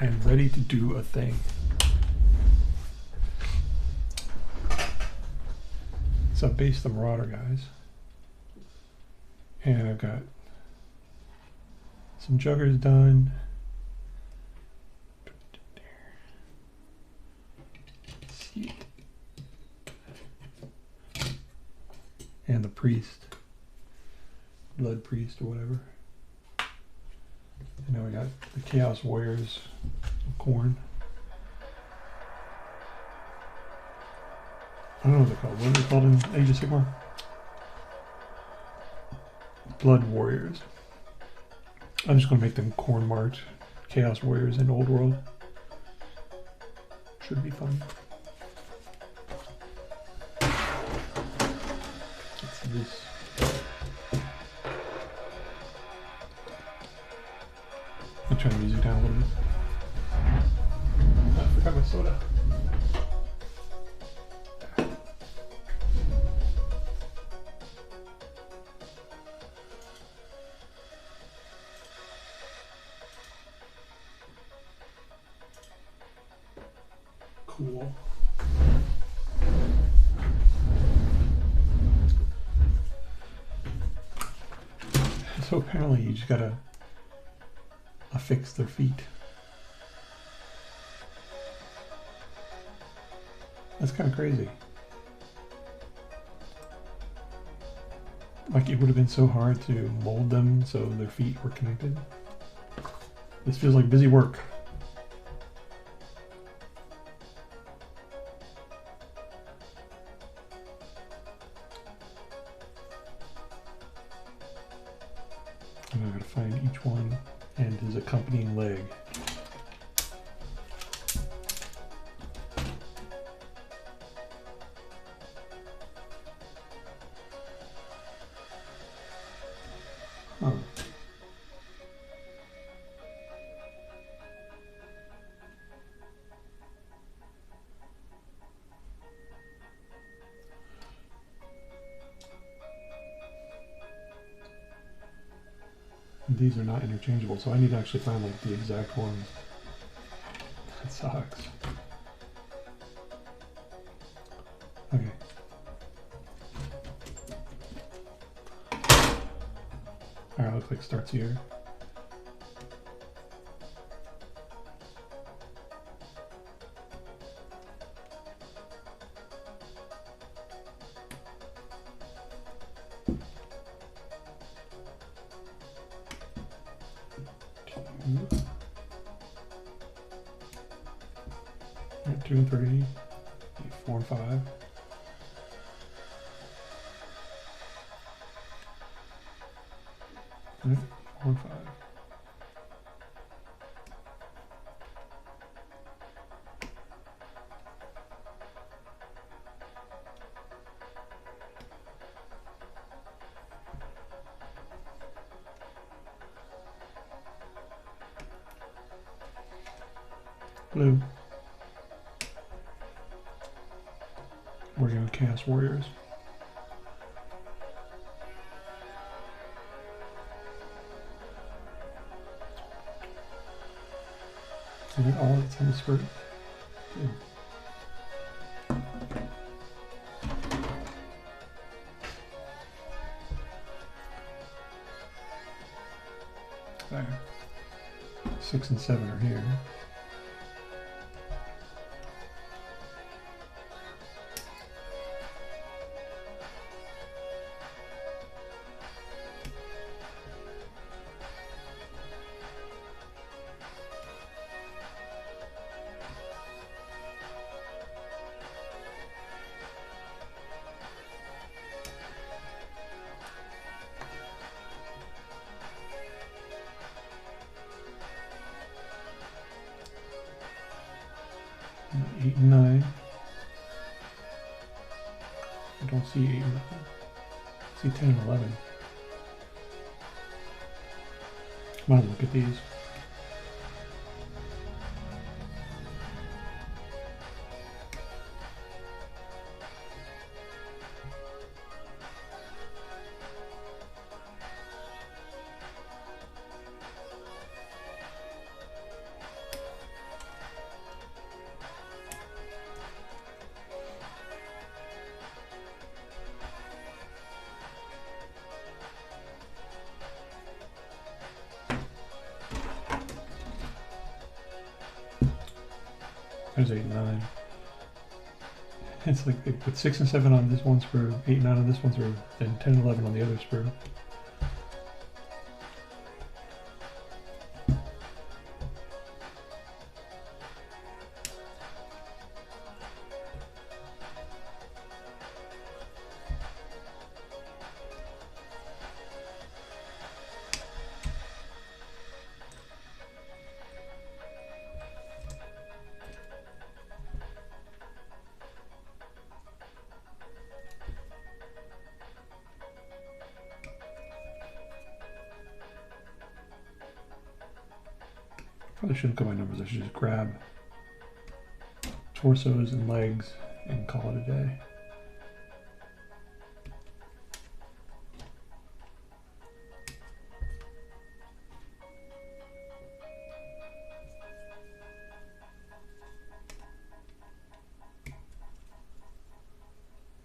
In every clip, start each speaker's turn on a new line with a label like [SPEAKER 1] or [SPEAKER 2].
[SPEAKER 1] I am ready to do a thing. So I've based the Marauder guys. And I've got some Juggers done. And the Priest. Blood Priest or whatever. And now we got the Chaos Warriors of Khorne. I don't know what they're called. What are they called in Age of Sigmar? Blood Warriors. I'm just going to make them Khorne March Chaos Warriors in Old World. Should be fun. Let's see this. I'll turn the music down a little bit. I forgot my soda. Cool. So apparently you just gotta affix their feet. That's kind of crazy. Like it would have been so hard to mold them so their feet were connected. This feels like busy work. And I'm going to find each one and his accompanying leg. Huh. These are not interchangeable, so I need to actually find like the exact ones. That sucks. Okay. Alright, looks like starts here. Right, 2 and 3, 4 and 5. Right, 4 and 5. Blue. Working on Chaos Warriors. Is that all that's on the script? Good. There. 6 and 7 are here. And 8 and 9. I don't see 8 and 9. I see 10 and 11. Come on, look at these. There's 8 and 9. It's like they put 6 and 7 on this one sprue, 8 and 9 on this one sprue, then 10 and 11 on the other sprue. Probably shouldn't go by numbers. I should just grab torsos and legs and call it a day.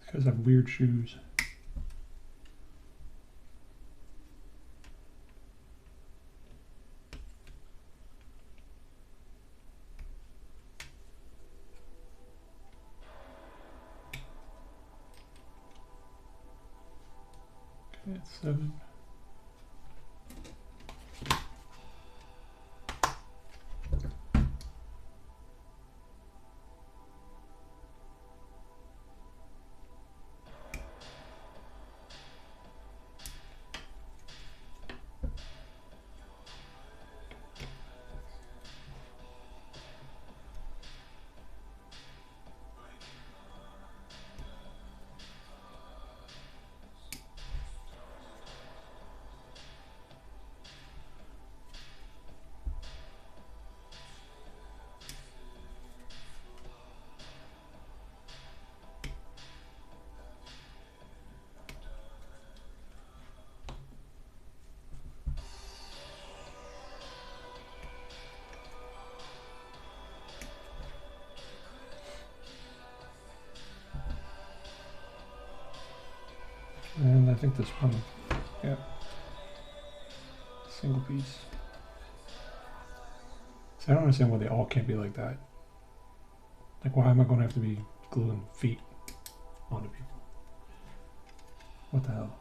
[SPEAKER 1] These guys have weird shoes. It's 7. And I think this one, yeah, single piece. See, I don't understand why they all can't be like that. Like, why am I going to have to be gluing feet onto people? What the hell?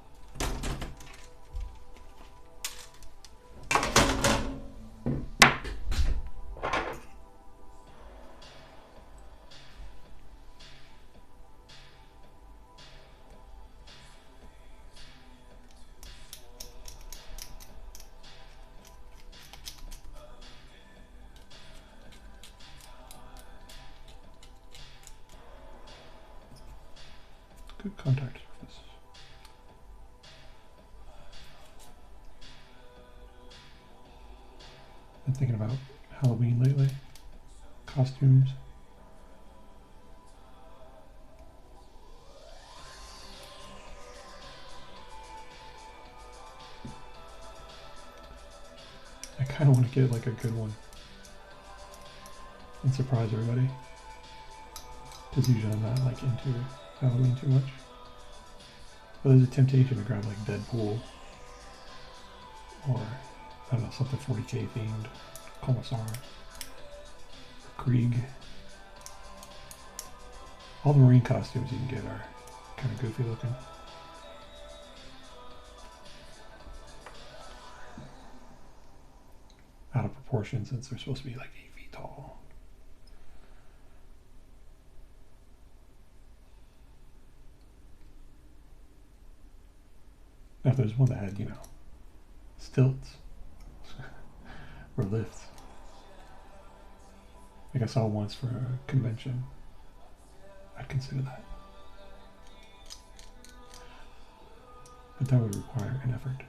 [SPEAKER 1] Good contact surface. Been thinking about Halloween lately. Costumes. I kind of want to get like a good one and surprise everybody. Because usually I'm not like into Halloween too much. But there's a temptation to grab like Deadpool or I don't know, something 40k themed, Commissar, Krieg. All the Marine costumes you can get are kind of goofy looking. Out of proportion since they're supposed to be like 8 feet tall. Now if there's one that had, you know, stilts or lifts. Like I saw once for a convention. I'd consider that. But that would require an effort.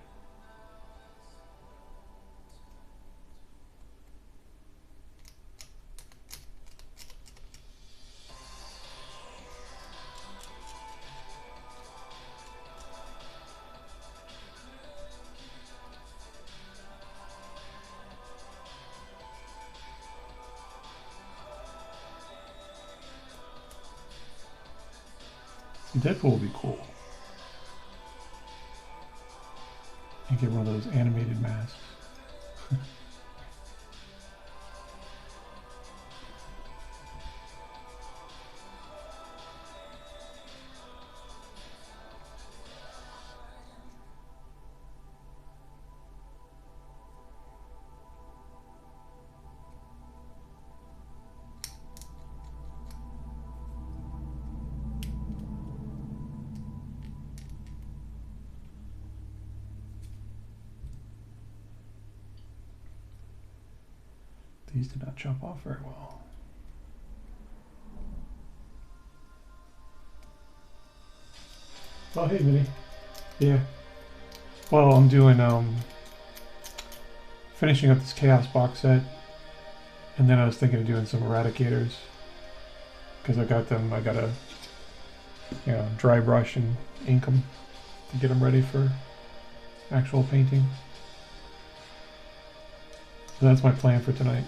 [SPEAKER 1] Deadpool would be cool. You get one of those animated masks. These did not chop off very well. Oh, hey, Vinny. Yeah. Well, I'm doing, finishing up this Chaos box set. And then I was thinking of doing some Eradicators. Because I gotta, you know, dry brush and ink them to get them ready for actual painting. So that's my plan for tonight.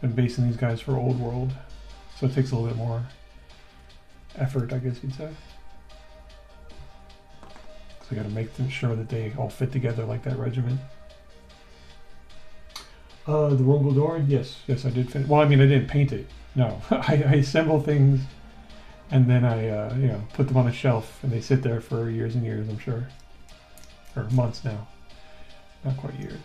[SPEAKER 1] Been basing these guys for Old World, so it takes a little bit more effort, I guess you'd say. Because I got to make sure that they all fit together like that regiment. The Rongul Dorn? Yes, I did finish. Well, I mean, I didn't paint it. No, I assemble things, and then I, you know, put them on a shelf, and they sit there for years and years, I'm sure, or months now, not quite years.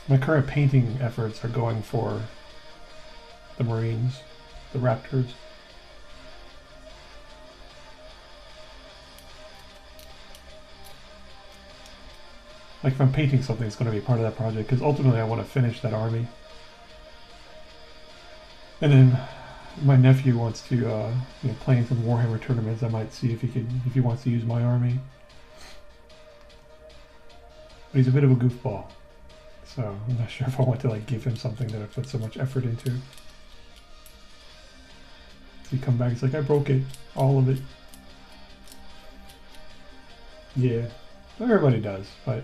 [SPEAKER 1] My current painting efforts are going for the Marines, the Raptors. Like if I'm painting something, it's going to be part of that project, because ultimately I want to finish that army. And then my nephew wants to, you know, play in some Warhammer tournaments. I might see if he wants to use my army. But he's a bit of a goofball. So I'm not sure if I want to like give him something that I put so much effort into. So he come back, he's like, I broke it, all of it. Yeah, everybody does. But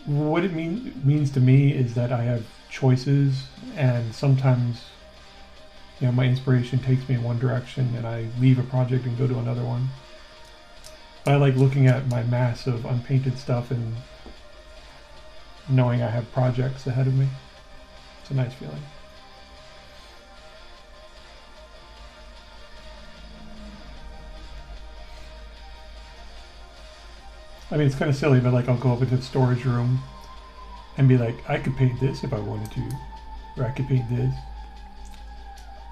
[SPEAKER 1] what it means to me is that I have choices, and sometimes, you know, my inspiration takes me in one direction, and I leave a project and go to another one. But I like looking at my mass of unpainted stuff and knowing I have projects ahead of me. It's a nice feeling. I mean, it's kind of silly, but like I'll go up into the storage room and be like, I could paint this if I wanted to, or I could paint this.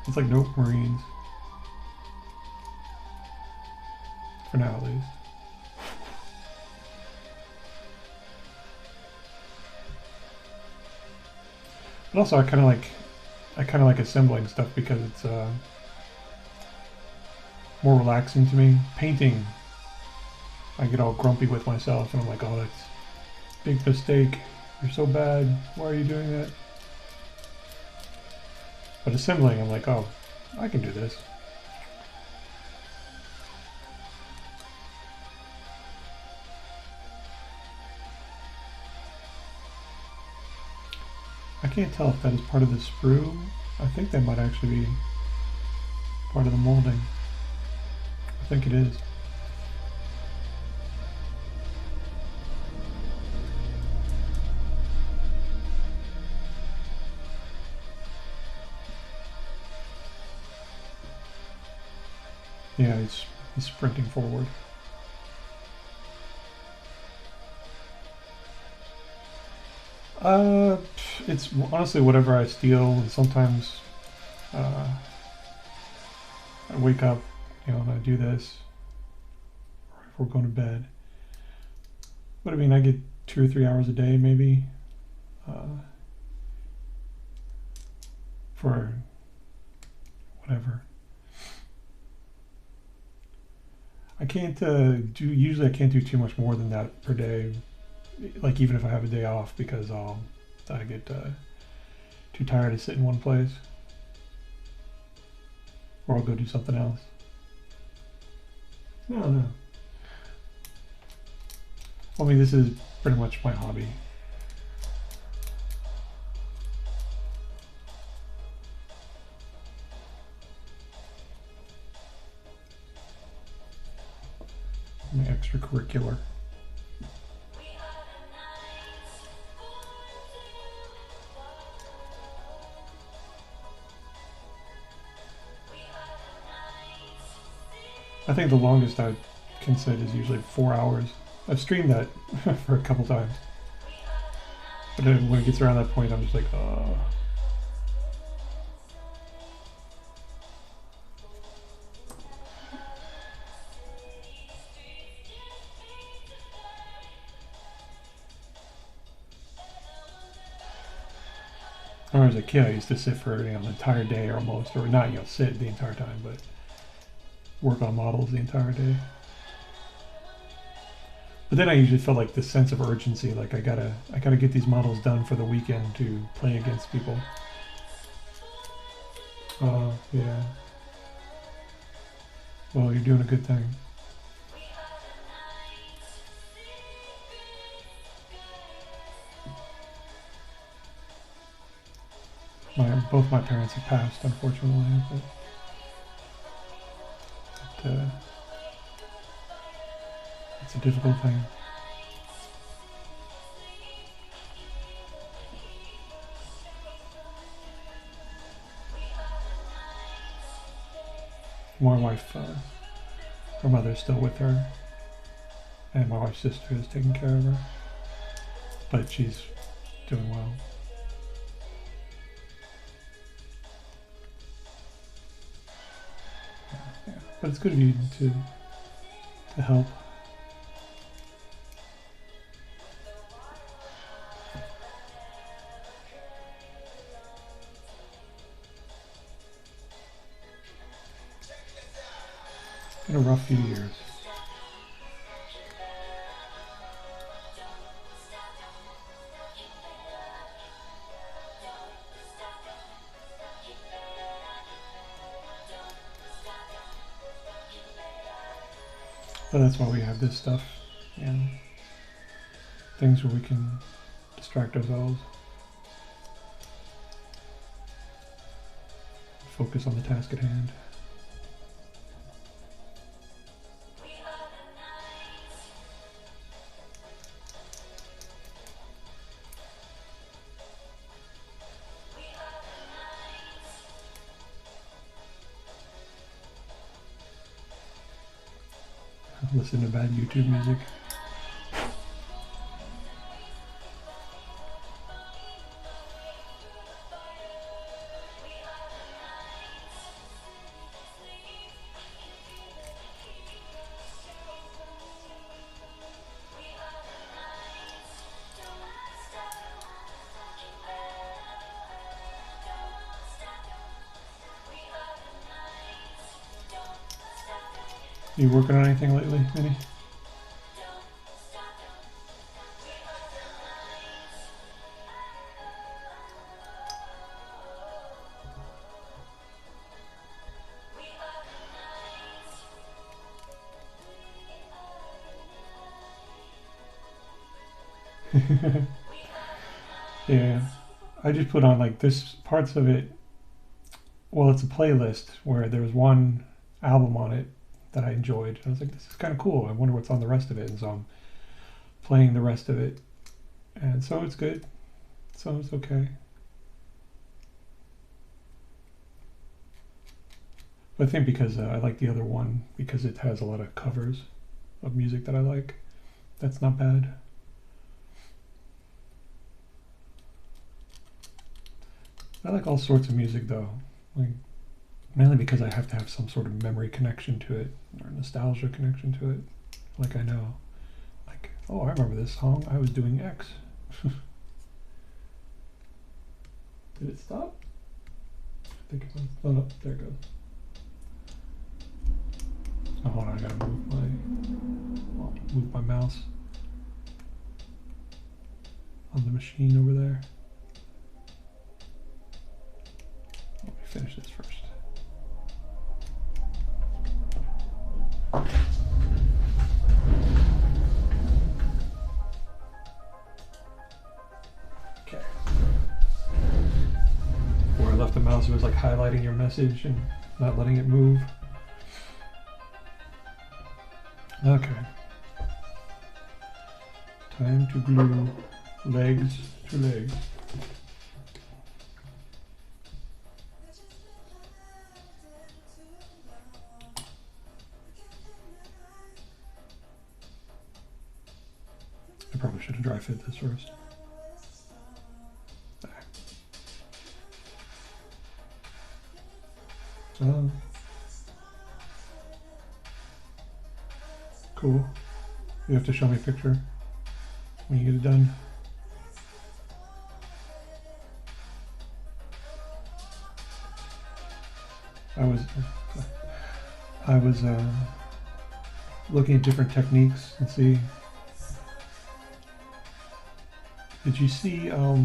[SPEAKER 1] It's like, nope, Marines. For now, at least. But also, I kind of like assembling stuff because it's more relaxing to me. Painting, I get all grumpy with myself, and I'm like, oh, that's a big mistake. You're so bad. Why are you doing that? But assembling, I'm like, oh, I can do this. I can't tell if that is part of the sprue. I think that might actually be part of the molding. I think it is. Yeah, he's sprinting forward. It's honestly whatever I steal, and sometimes I wake up, you know, and I do this, or if we're going to bed. But I mean, I get 2 or 3 hours a day, maybe, for whatever. I can't usually I can't do too much more than that per day, like even if I have a day off, because I get too tired to sit in one place, or I'll go do something else. No. I mean, this is pretty much my hobby. My extracurricular. I think the longest I can sit is usually 4 hours. I've streamed that for a couple times. But then when it gets around that point, I'm just like, oh. When I was a kid, I used to sit for an entire day or almost, or not sit the entire time, but work on models the entire day. But then I usually felt like this sense of urgency, like I gotta get these models done for the weekend to play against people. Oh yeah. Well, you're doing a good thing. Both my parents have passed, unfortunately, but it's a difficult thing. My wife, her mother's still with her, and my wife's sister is taking care of her, but she's doing well. Yeah, but it's good of you to help. It's been a rough few years. But that's why we have this stuff and things where we can distract ourselves, focus on the task at hand. Listen to bad YouTube music. You working on anything lately, Minnie? Yeah, I just put on like this parts of it. Well, it's a playlist where there was one album on it that I enjoyed. I was like, this is kind of cool. I wonder what's on the rest of it. And so I'm playing the rest of it. And so it's good. So it's okay. But I think because I like the other one, because it has a lot of covers of music that I like. That's not bad. I like all sorts of music though. Like, mainly because I have to have some sort of memory connection to it, or nostalgia connection to it. Like I know, like, oh, I remember this song, I was doing X. Did it stop? I think it was, oh no, there it goes. Oh, hold on, I gotta move my mouse on the machine over there. Let me finish this first. Okay. Where I left the mouse, it was like highlighting your message and not letting it move. Okay. Time to glue legs to legs. I probably should have dry fit this first. Oh. Cool. You have to show me a picture when you get it done. I was looking at different techniques and see. Did you see a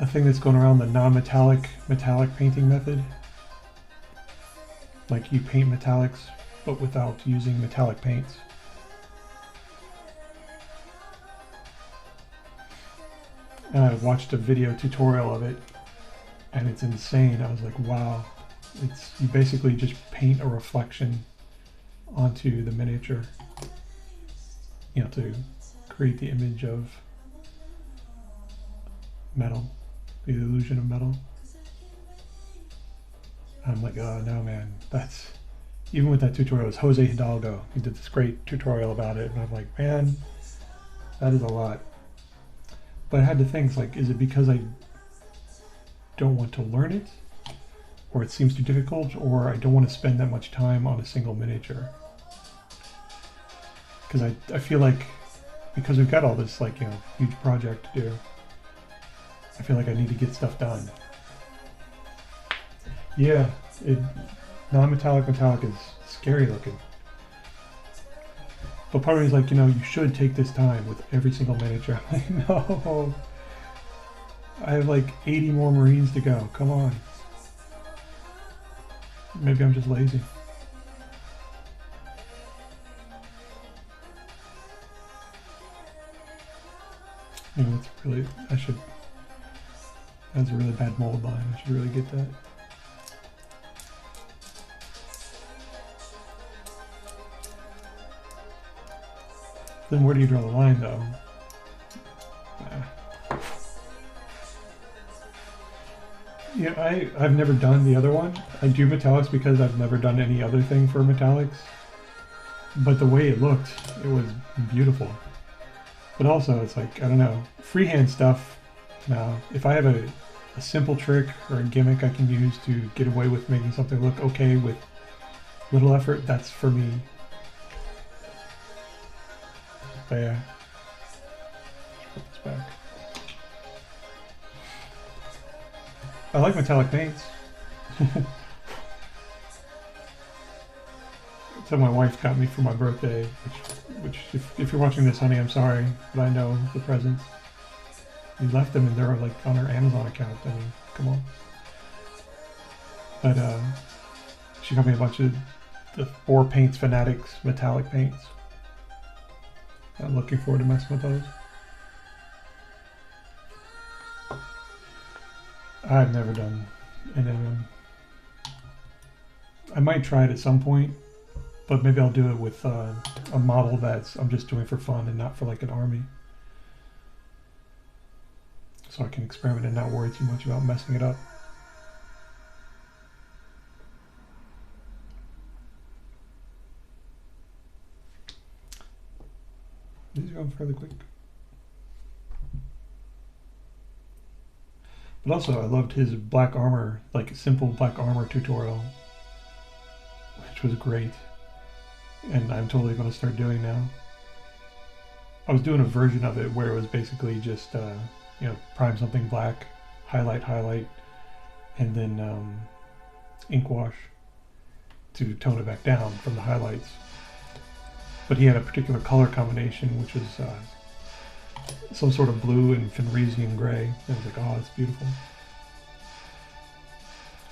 [SPEAKER 1] thing that's going around, the non-metallic metallic painting method? Like you paint metallics, but without using metallic paints. And I watched a video tutorial of it, and it's insane. I was like, wow. You basically just paint a reflection onto the miniature, you know, to create the image of metal, the illusion of metal. I'm like, oh no, man, that's, even with that tutorial, it was Jose Hidalgo. He did this great tutorial about it, and I'm like, man, that is a lot. But I had to think, like, is it because I don't want to learn it, or it seems too difficult, or I don't want to spend that much time on a single miniature? Because I feel like, because we've got all this, like, you know, huge project to do, I feel like I need to get stuff done. Yeah, non-metallic metallic is scary looking. But part of me is like, you know, you should take this time with every single miniature. I'm like, no. I have like 80 more Marines to go. Come on. Maybe I'm just lazy. You know, it's really, that's a really bad mold line. I should really get that. Then where do you draw the line, though? Yeah, I've never done the other one. I do metallics because I've never done any other thing for metallics. But the way it looked, it was beautiful. But also, it's like, I don't know, freehand stuff. Now, if I have a simple trick or a gimmick I can use to get away with making something look okay with little effort, that's for me. But yeah. Put this back. I like metallic paints. So my wife got me for my birthday, which if you're watching this, honey, I'm sorry, but I know the presents. You left them and they're like on her Amazon account. I mean, come on. But she got me a bunch of the 4 Paints Fanatics metallic paints. I'm looking forward to messing with those. I've never done any of them. I might try it at some point, but maybe I'll do it with a model that's I'm just doing for fun and not for like an army. So I can experiment and not worry too much about messing it up. These are going fairly quick. But also, I loved his black armor, like simple black armor tutorial, which was great. And I'm totally going to start doing now. I was doing a version of it where it was basically just, you know, prime something black, highlight, and then ink wash to tone it back down from the highlights. But he had a particular color combination, which was some sort of blue and Fenrisian gray. I was like, oh, it's beautiful.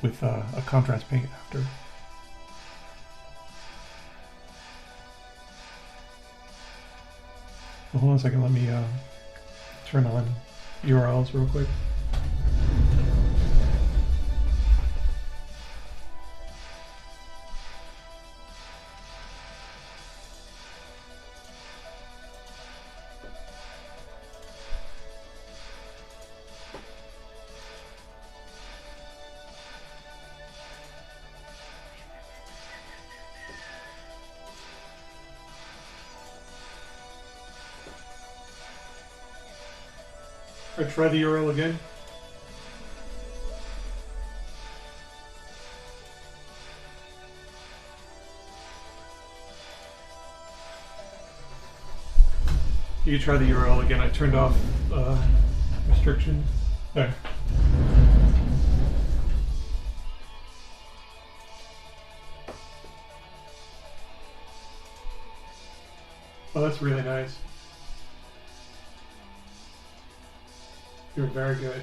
[SPEAKER 1] With a contrast paint after. Well, hold on a second, let me turn on URLs real quick. Or try the URL again. You can try the URL again. I turned off restrictions. There. Oh, that's really nice. You're very good.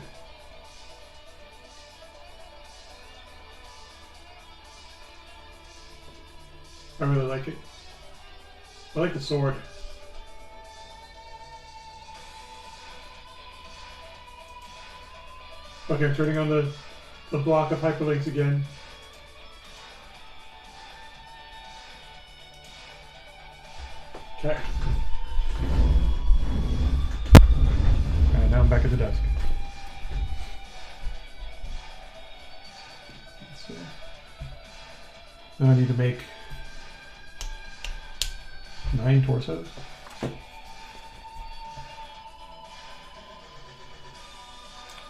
[SPEAKER 1] I really like it. I like the sword. Okay, I'm turning on the block of hyperlinks again. Okay. And now I'm back at the desk. Let's see. Now I need to make 9 torsos.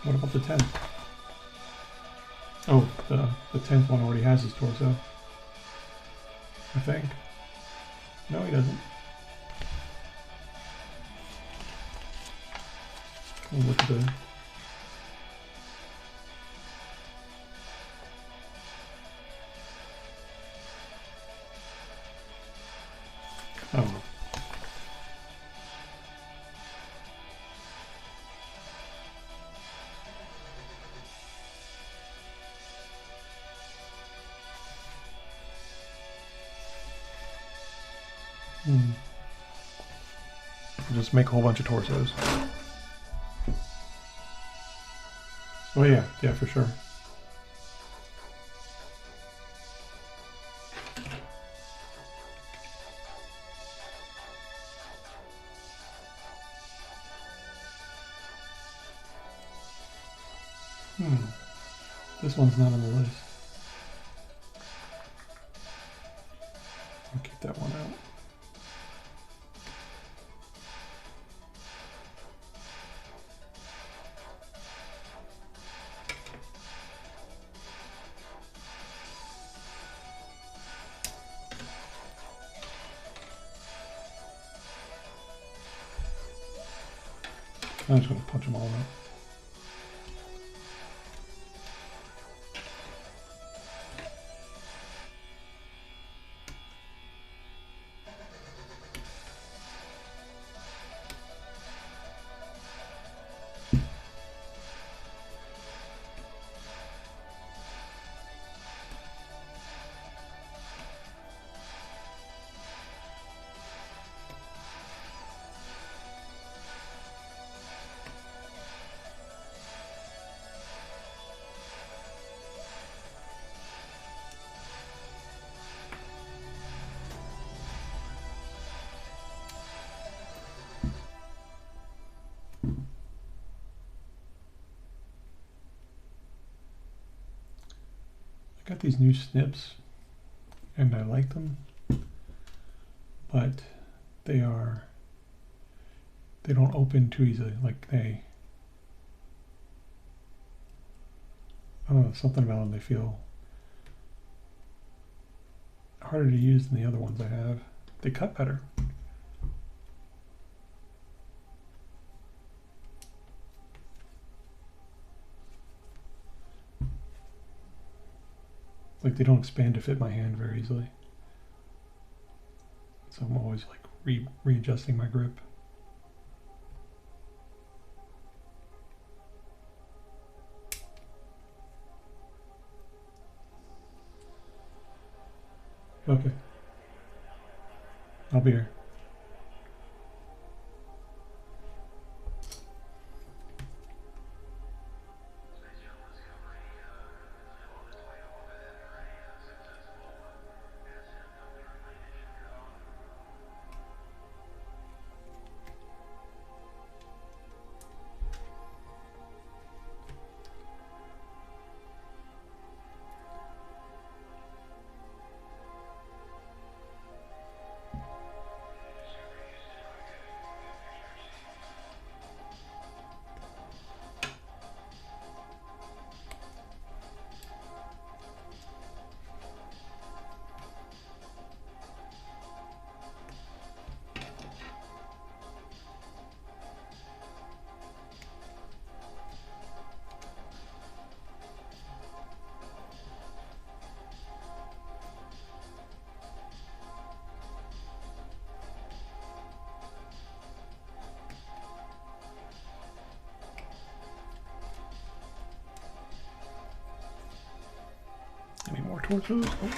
[SPEAKER 1] What about the 10th? Oh, the 10th one already has his torso. I think. No, he doesn't. We'll look at the... Oh. Just make a whole bunch of torsos. Oh yeah, yeah, for sure. This one's not on the list. I'll keep that one out. I'm just going to punch them all out. I got these new snips and I like them, but they don't open too easily. Like I don't know, something about them, they feel harder to use than the other ones I have. They cut better. Like they don't expand to fit my hand very easily. So I'm always like readjusting my grip. Okay. I'll be here. torsos. Oh.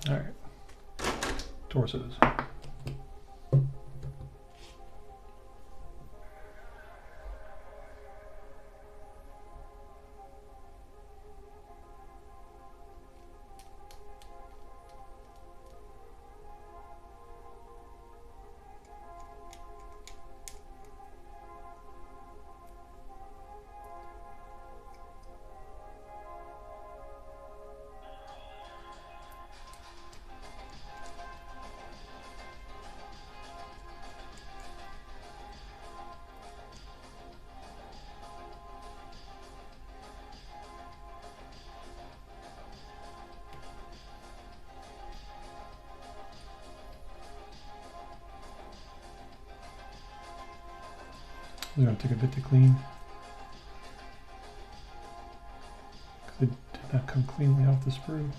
[SPEAKER 1] All right, torsos. They're gonna take a bit to clean. Because it did not come cleanly off the sprue.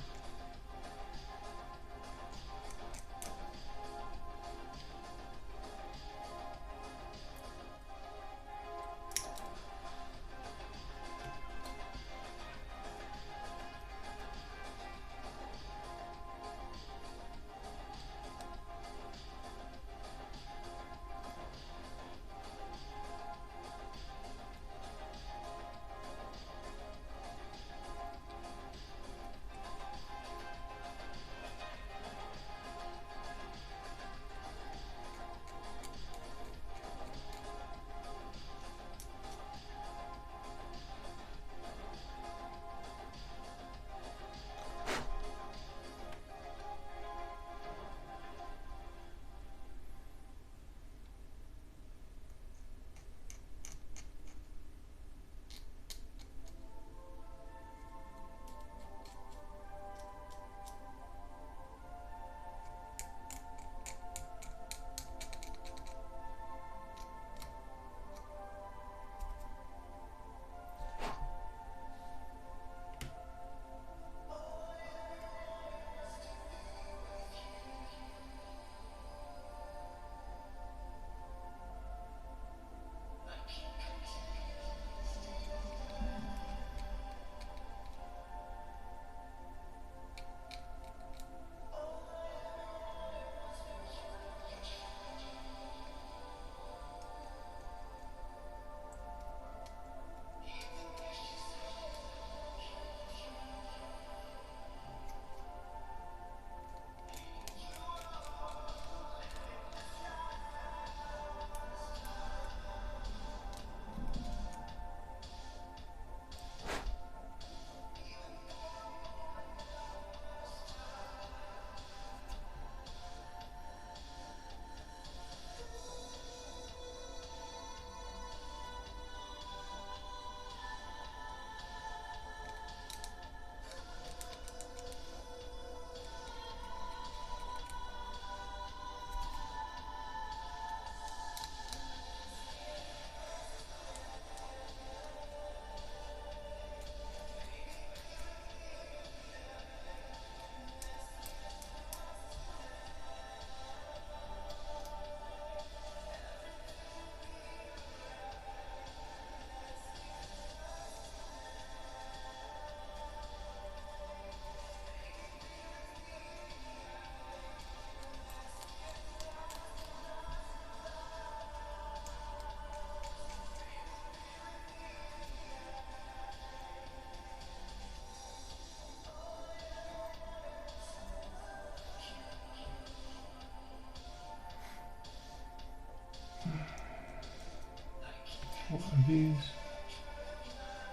[SPEAKER 1] What are these?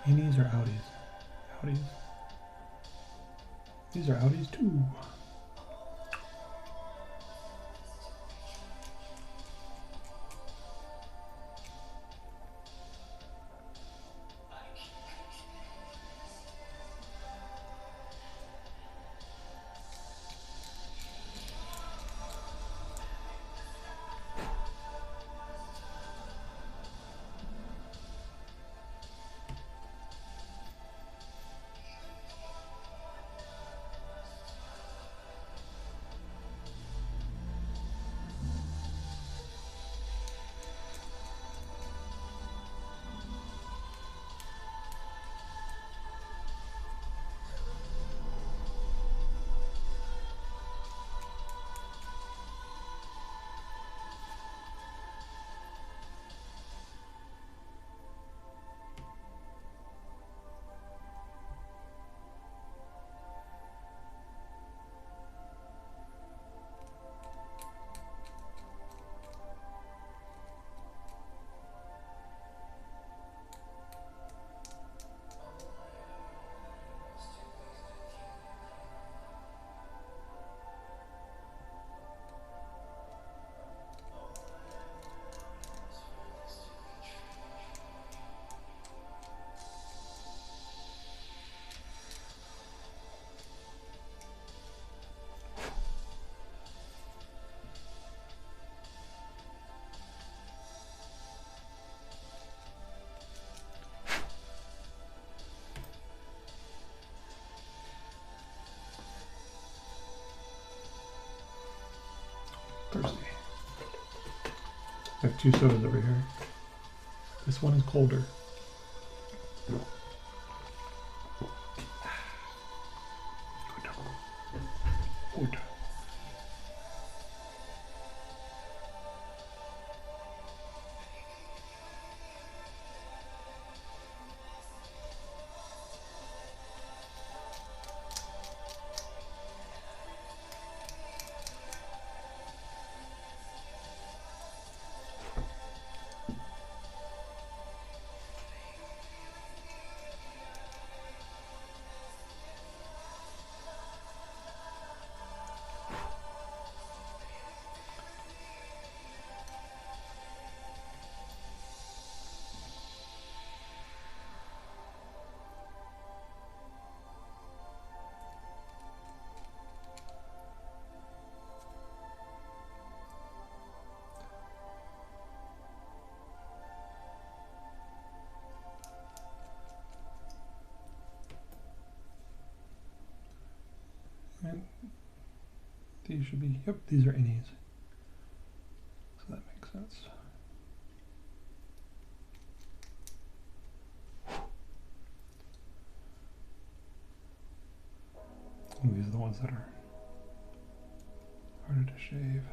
[SPEAKER 1] Innies or outies? Outies. These are outies too. Thirsty. I have 2 sodas over here. This one is colder. Good. Good. And these should be, yep, these are innies. So that makes sense. And these are the ones that are harder to shave.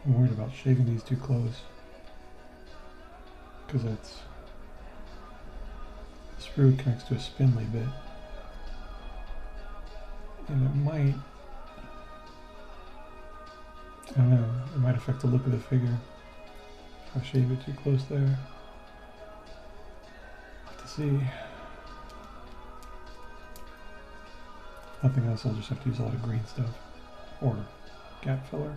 [SPEAKER 1] I'm worried about shaving these too close. Because that's... the sprue connects to a spindly bit. And it might... I don't know, it might affect the look of the figure. If I shave it too close there. Have to see. Nothing else, I'll just have to use a lot of green stuff. Or gap filler.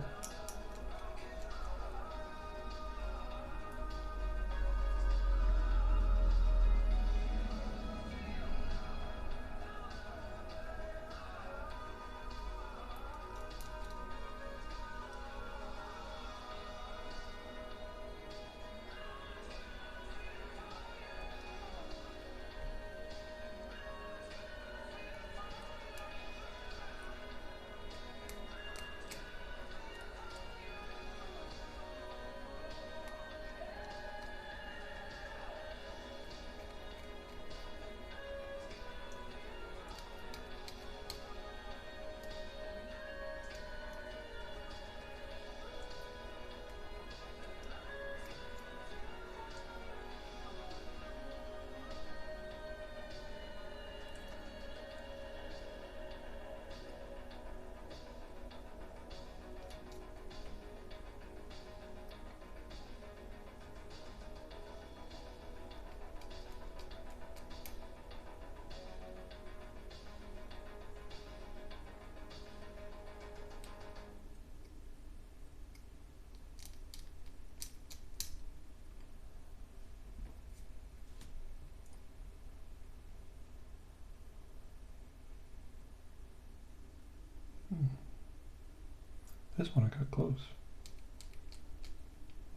[SPEAKER 1] This one I got close.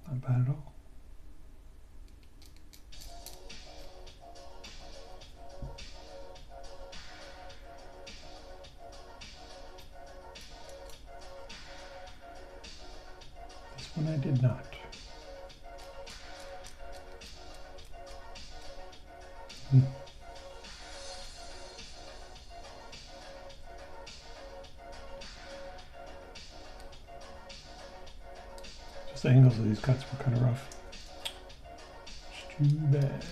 [SPEAKER 1] Not bad at all. This one I did not. The angles of these cuts were kind of rough. It's too bad.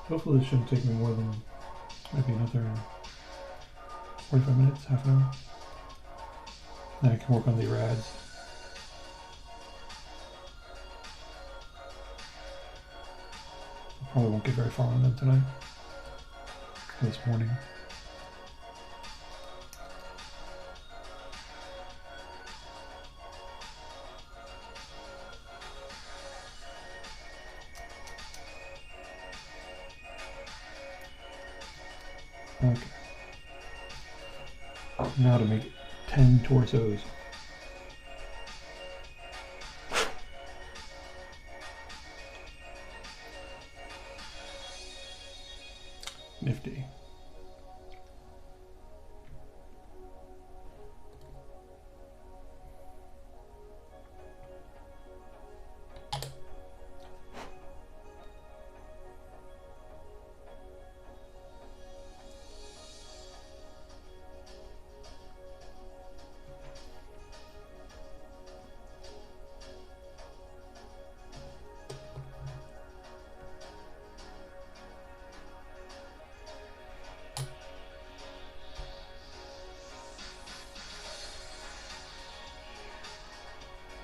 [SPEAKER 1] Hopefully this shouldn't take me more than maybe another 45 minutes, half an hour. Then I can work on the rads. Probably won't get very far on them tonight. Or this morning. Okay. Now to make 10 torsos. Nifty.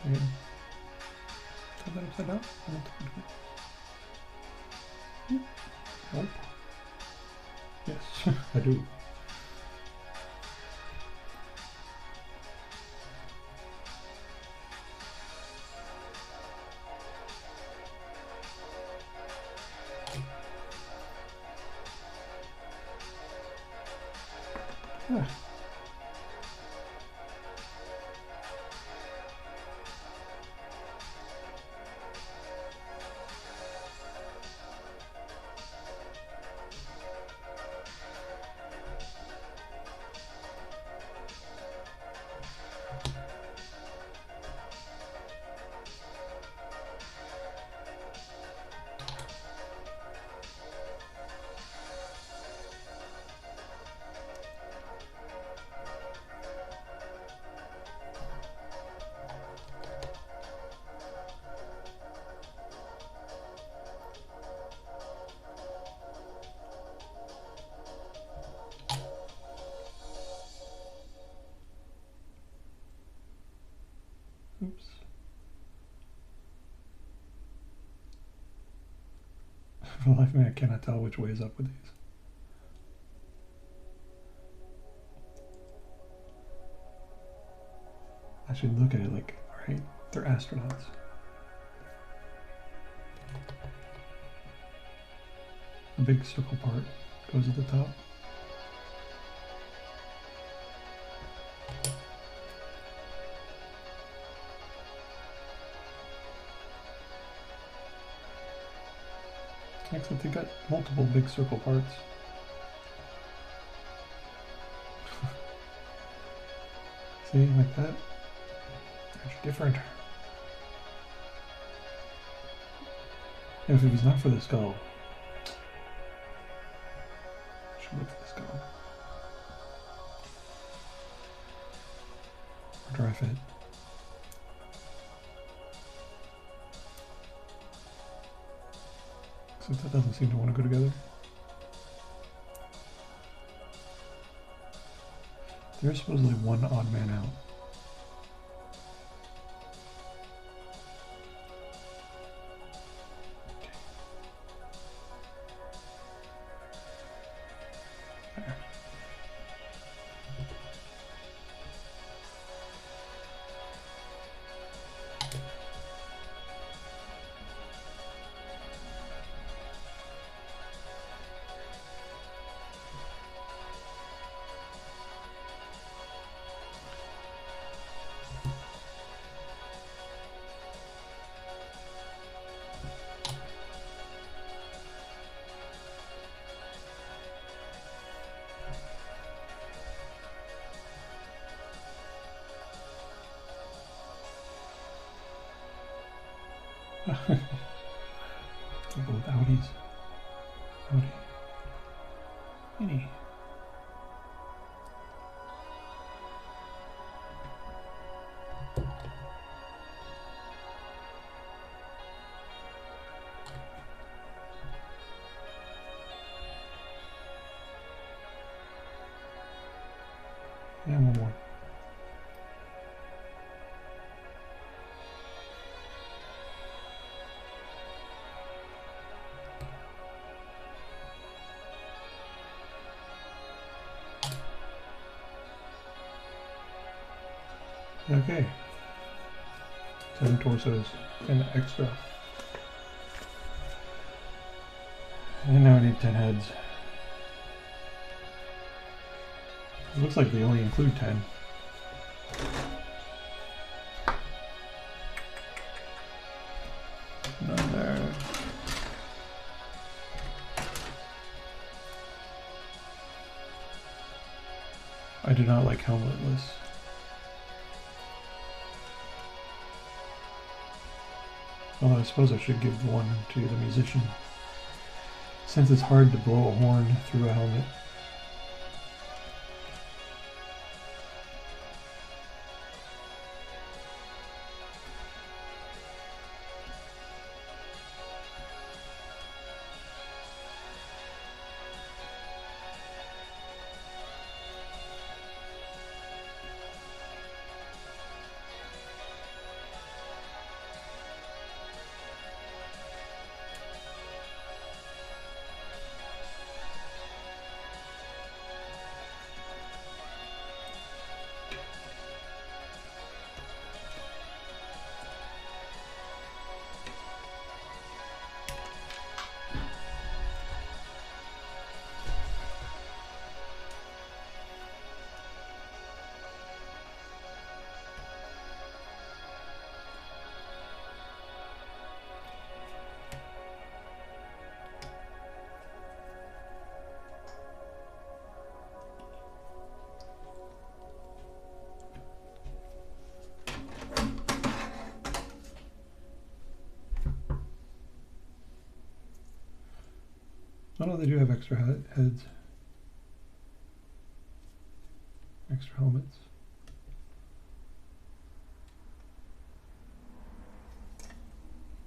[SPEAKER 1] Yeah. Turn that upside down. I want to do it. Nope. Yes, I do. Ah. For the life of me, I cannot tell which way is up with these. I should look at it like, alright, they're astronauts. The big circle part goes at the top. Except they got multiple big circle parts. See, like that? They're different. And if it was not for the skull, I should look for the skull. Or dry fit. Except that doesn't seem to want to go together. There's supposedly one odd man out. People with Audis. Audi. Mini. And one more. Okay. 7 torsos and extra. And now I need 10 heads. It looks like they only include 10. None there. I do not like helmetless. Although I suppose I should give one to the musician, since it's hard to blow a horn through a helmet. Oh no, they do have extra heads. Extra helmets.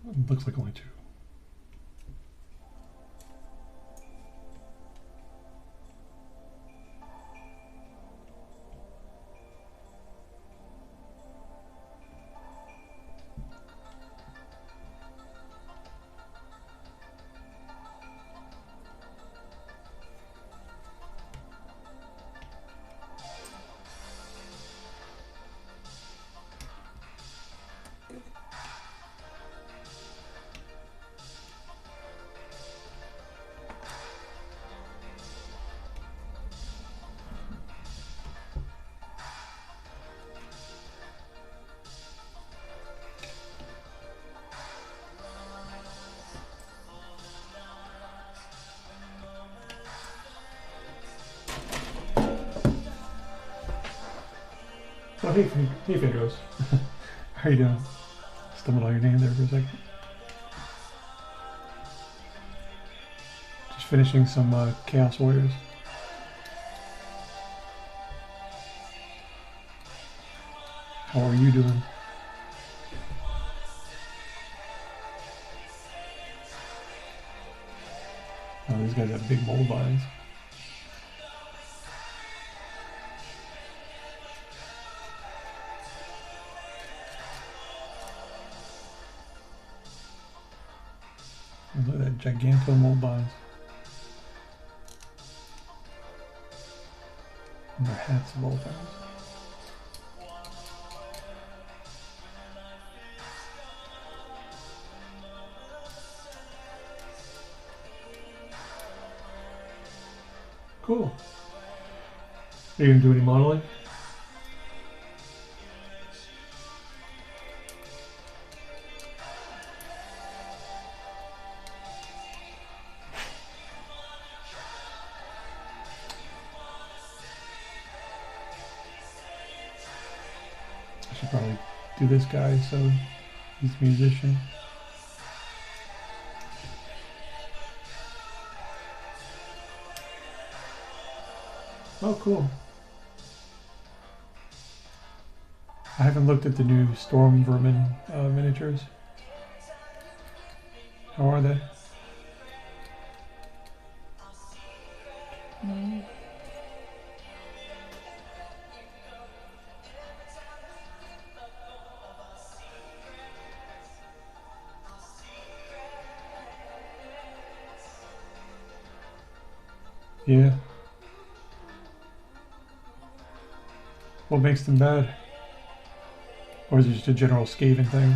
[SPEAKER 1] It looks like only 2. Oh, hey, hey, Pedros. How are you doing? Stumbled on your name there for a second. Just finishing some Chaos Warriors. How are you doing? Oh, these guys have big mold vines. Look at that giganto mold vines. And their hats of all things. Cool. Are you gonna do any modeling? I should probably do this guy, so he's a musician. Oh, cool. I haven't looked at the new Storm Vermin miniatures. How are they? Yeah. What makes them bad? Or is it just a general Skaven thing?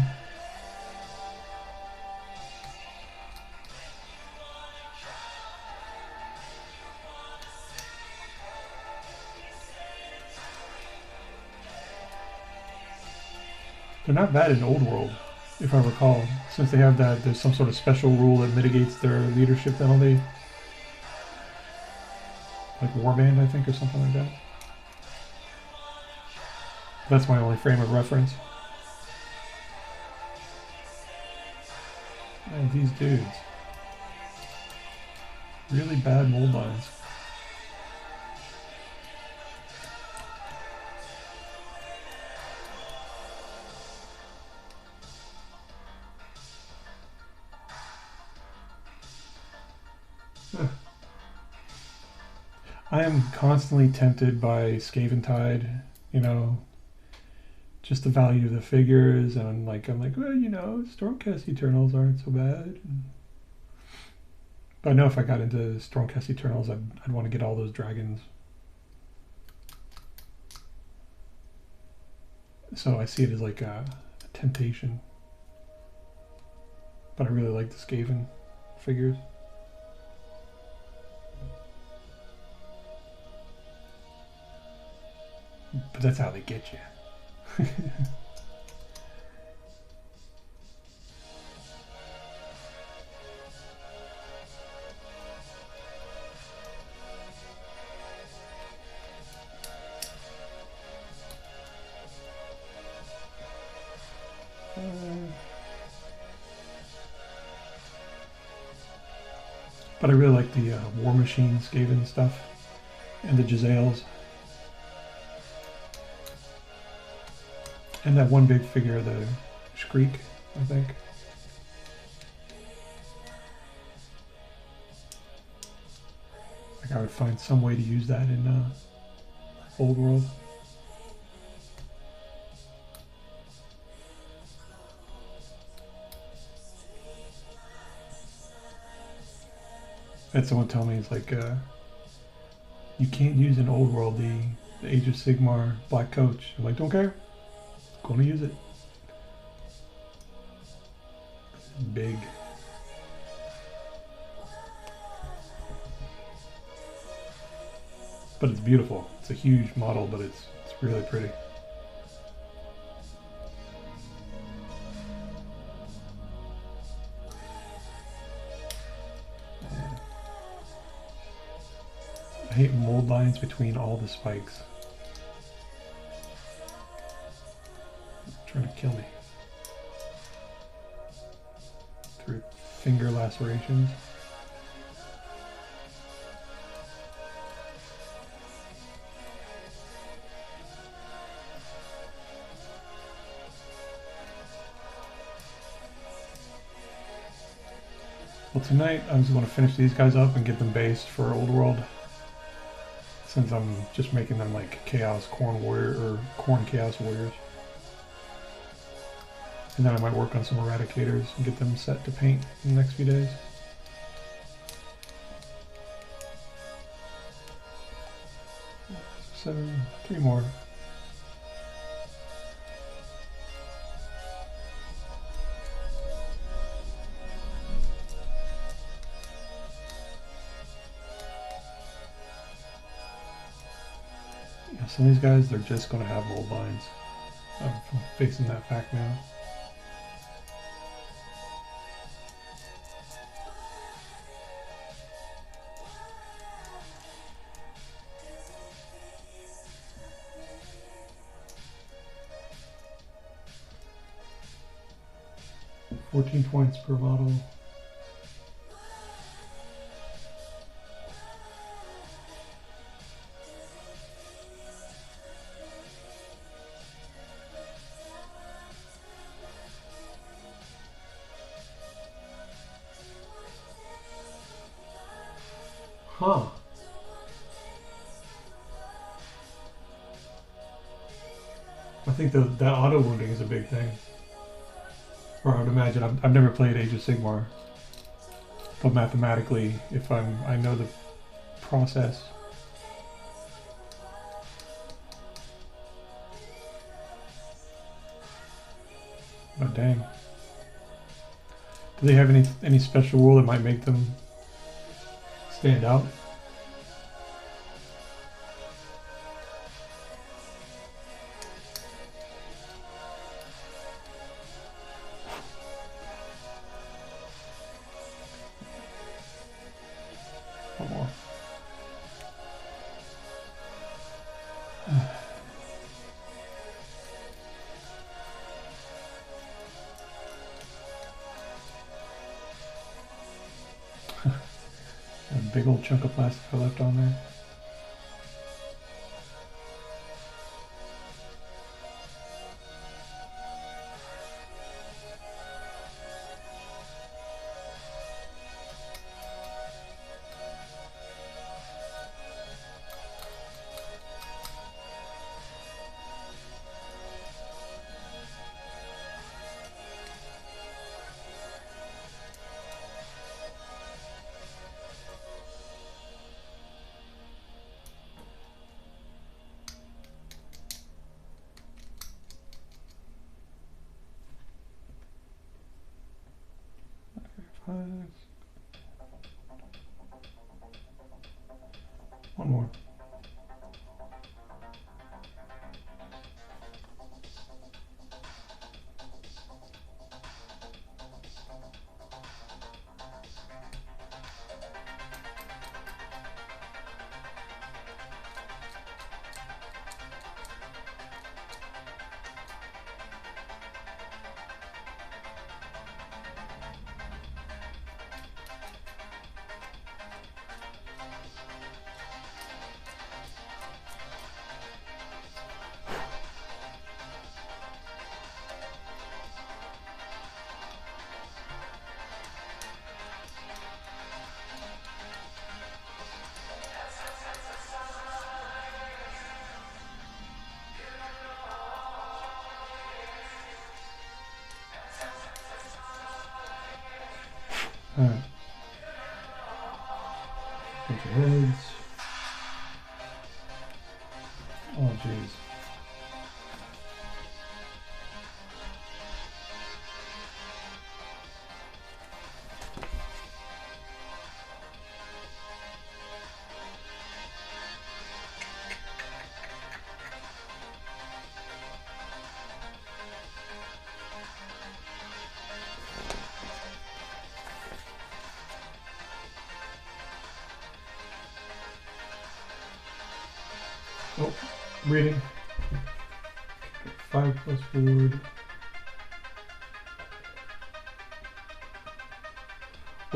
[SPEAKER 1] They're not bad in Old World, if I recall. Since they have that, there's some sort of special rule that mitigates their leadership penalty. Like Warband, I think, or something like that. That's my only frame of reference. Man, these dudes. Really bad mold lines. I am constantly tempted by Skaventide, you know, just the value of the figures, and I'm like, well, you know, Stormcast Eternals aren't so bad. But I know if I got into Stormcast Eternals, I'd want to get all those dragons. So I see it as like a temptation. But I really like the Skaven figures. But that's how they get you. But I really like the War Machine Skaven stuff and the Jezzails. And that one big figure, the Shriek, I think. Like I would find some way to use that in Old World. I had someone tell me, it's like, you can't use in Old World the Age of Sigmar Black Coach. I'm like, don't care. Gonna use it. It's big. But it's beautiful. It's a huge model, but it's really pretty. I hate mold lines between all the spikes. Trying to kill me. Through finger lacerations. Well, tonight I just want to finish these guys up and get them based for Old World. Since I'm just making them like Chaos Khorne Warrior or Khorne Chaos Warriors. And then I might work on some Eradicators and get them set to paint in the next few days. So, 3 more. Yeah, some of these guys, they're just going to have mold lines. I'm facing that fact now. $14 points per model. Huh. I think that auto wounding is a big thing. Or I would imagine, I've never played Age of Sigmar. But mathematically, if I know the process. But dang. Do they have any special rule that might make them stand out? One more. A big old chunk of plastic I left on there. One more. Alright. Bunch of heads. Oh jeez. Oh, reading. 5 plus forward.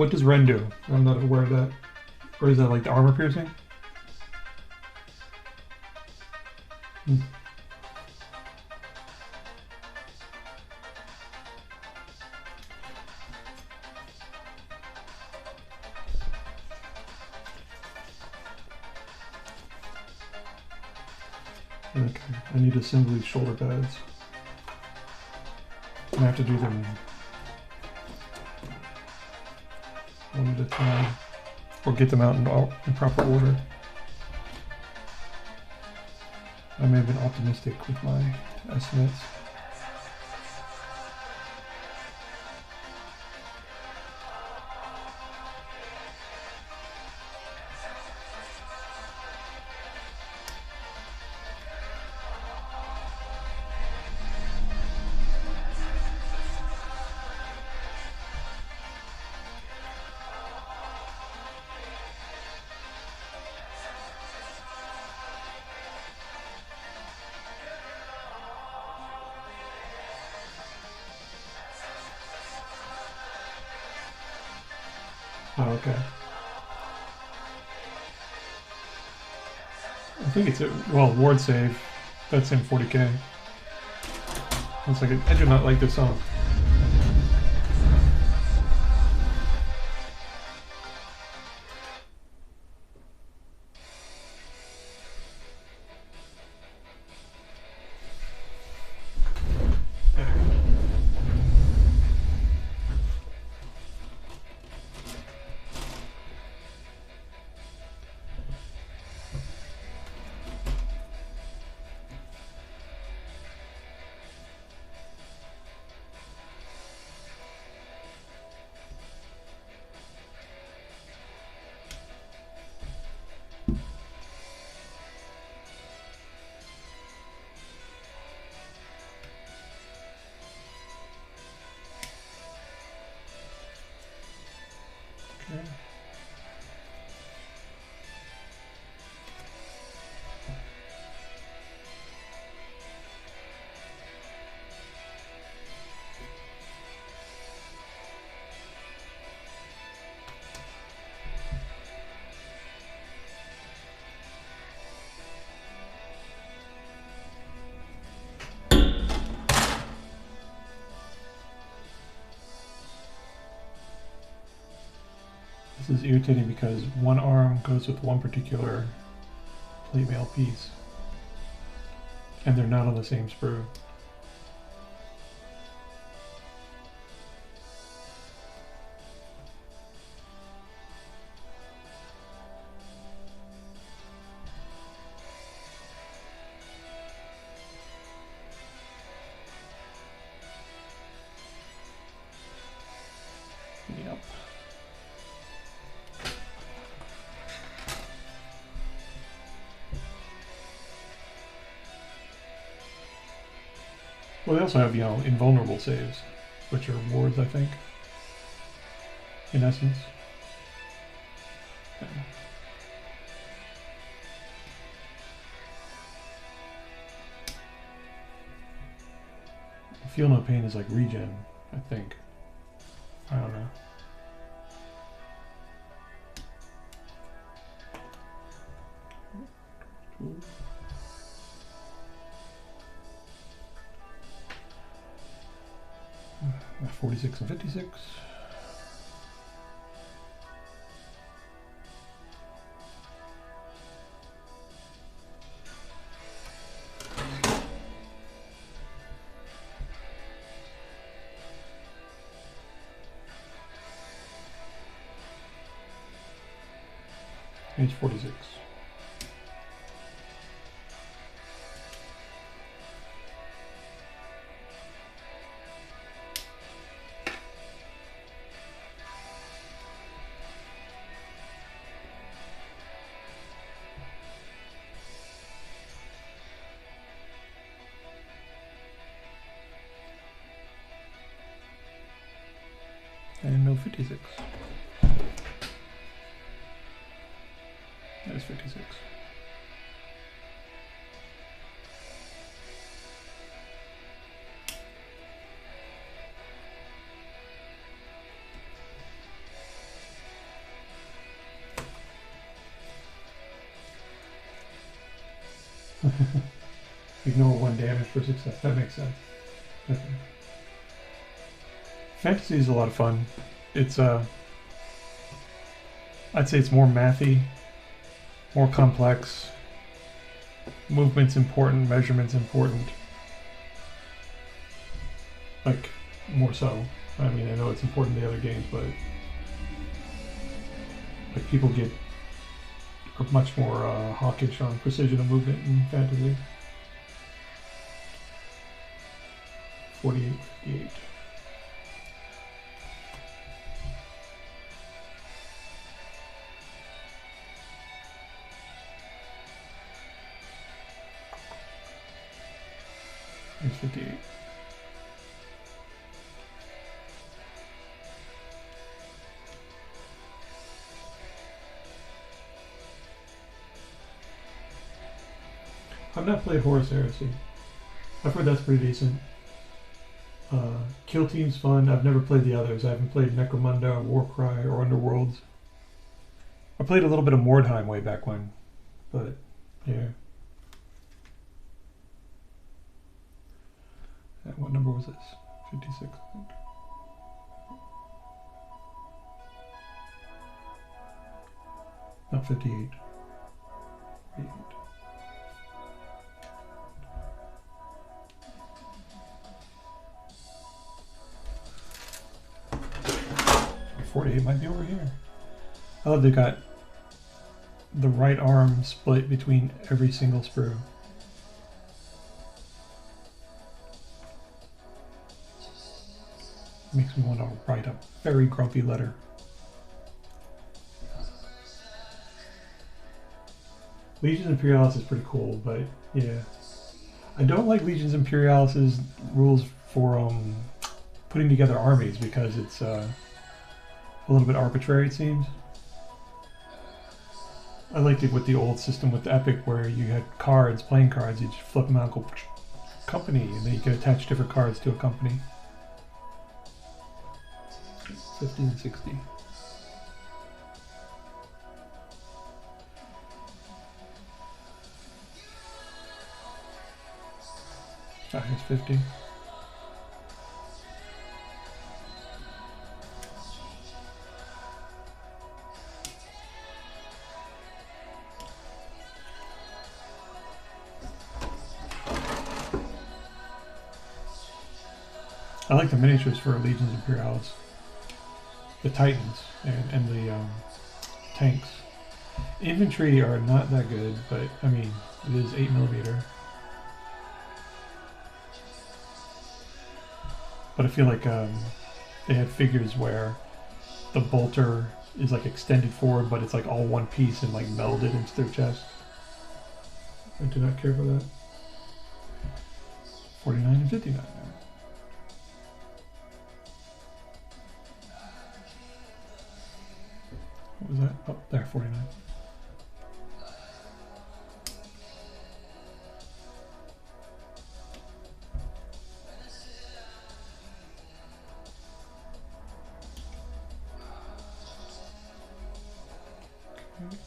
[SPEAKER 1] What does Ren do? I'm not aware of that. Or is that like the armor piercing? Hmm. Okay, I need to assemble these shoulder pads. I have to do them one at a time, or get them out in proper order. I may have been optimistic with my estimates. Oh, okay. I think it's a, well, ward save. That's in 40k. It's like I do not like this song. Okay. This is irritating because one arm goes with one particular plate mail piece, and they're not on the same sprue. Yep. Well, they also have, you know, invulnerable saves, which are wards, I think, in essence. Yeah. Feel no pain is like regen, I think. I don't know. Ooh. 46 and 56. Age 46. And no 56. That is 56. Ignore 1 damage for success. That makes sense. Okay. Fantasy is a lot of fun. It's I'd say it's more mathy, more complex. Movement's important, measurement's important. Like, more so. I mean, I know it's important in the other games, but like people are much more hawkish on precision of movement in fantasy. 48, 58. Here's 58. I've not played Horus Heresy. I've heard that's pretty decent. Kill Team's fun. I've never played the others. I haven't played Necromunda, Warcry, or Underworlds. I played a little bit of Mordheim way back when, but yeah. What number was this? 56. No, 58. 58. 48 might be over here. I love they got the right arm split between every single sprue. Makes me want to write a very grumpy letter. Legions Imperialis is pretty cool, but yeah. I don't like Legions Imperialis' rules for putting together armies because it's a little bit arbitrary, it seems. I liked it with the old system with the Epic where you had cards, playing cards, you just flip them out and go company, and then you could attach different cards to a company. 50 and 60. Here's 50. I like the miniatures for Legions Imperialis. The Titans and the tanks. Infantry are not that good, but I mean, it is 8mm. But I feel like they have figures where the bolter is like extended forward, but it's like all one piece and like melded into their chest. I do not care for that. 49 and 59. What was that? Oh, there, 49. Okay.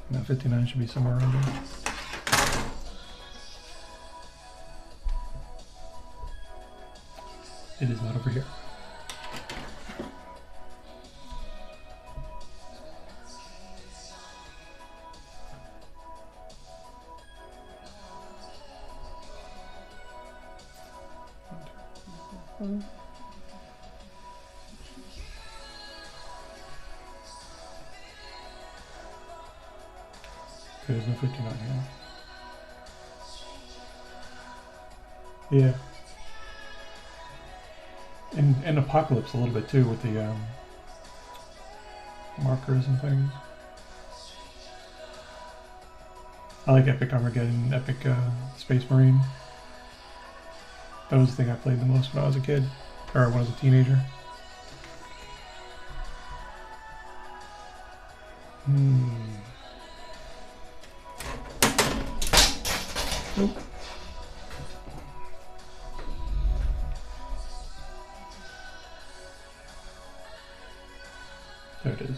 [SPEAKER 1] Now 59 should be somewhere around there. It is not over here. Okay, there's no 59 here. Yeah. And Apocalypse a little bit too with the markers and things. I like Epic Armageddon, Epic Space Marine. That was the thing I played the most when I was a kid, or when I was a teenager. Nope. There it is.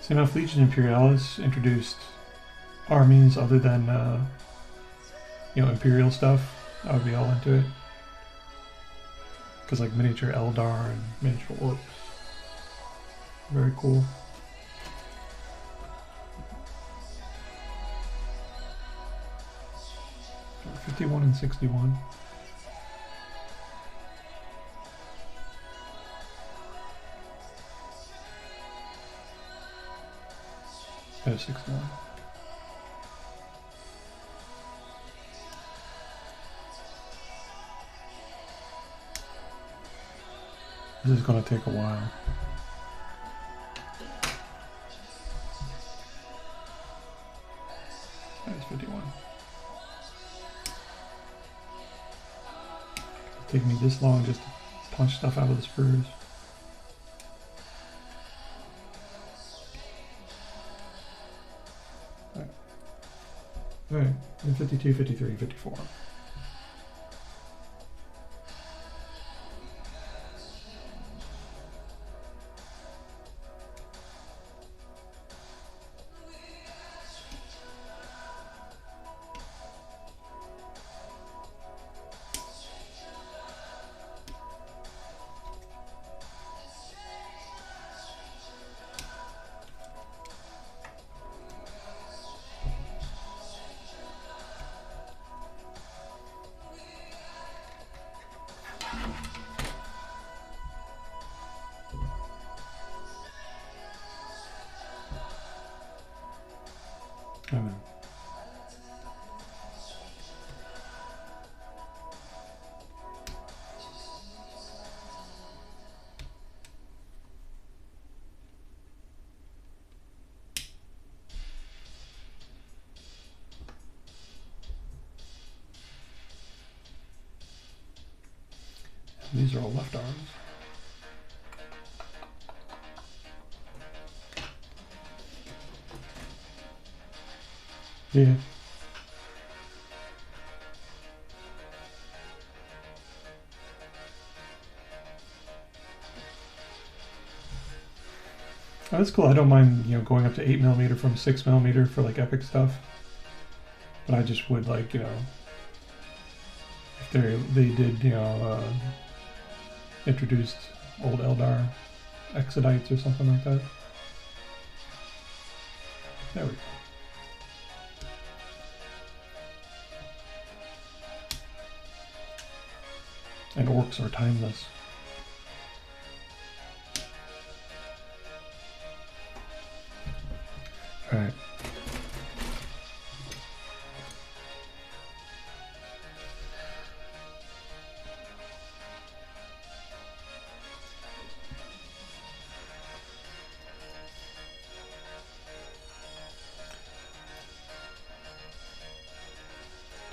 [SPEAKER 1] So now if Legion Imperialis introduced armies other than, you know, Imperial stuff, I would be all into it. Because like miniature Eldar and miniature Orcs. Very cool. So 51 and 61. Oh, 61. This is going to take a while. That's 51. It's taking me this long just to punch stuff out of the sprues. Alright, 52, 53, 54. These are all left arms. Yeah. Oh, that's cool. I don't mind, you know, going up to 8mm from 6mm for like epic stuff. But I just would like, you know, if they did, you know, introduced old Eldar Exodites or something like that. There we go. And orcs are timeless. Alright.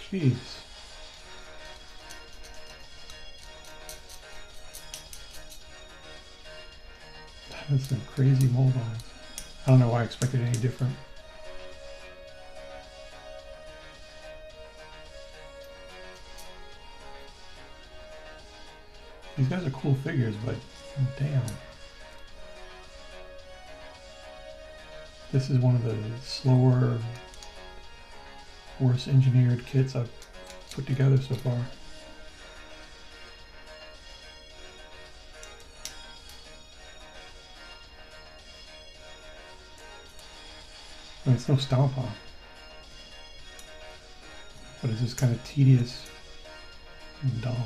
[SPEAKER 1] Jeez. That's some crazy mold on it. I don't know why I expected any different. These guys are cool figures, but damn. This is one of the slower, worse engineered kits I've put together so far. I mean, it's no stomp on, but it's just kind of tedious and dull.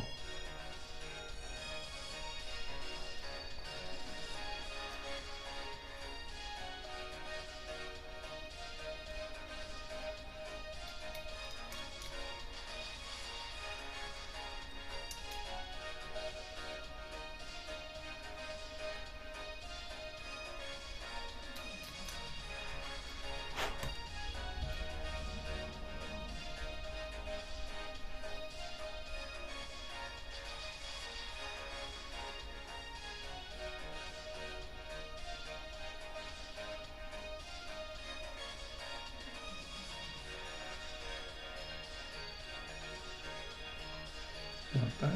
[SPEAKER 1] Like that.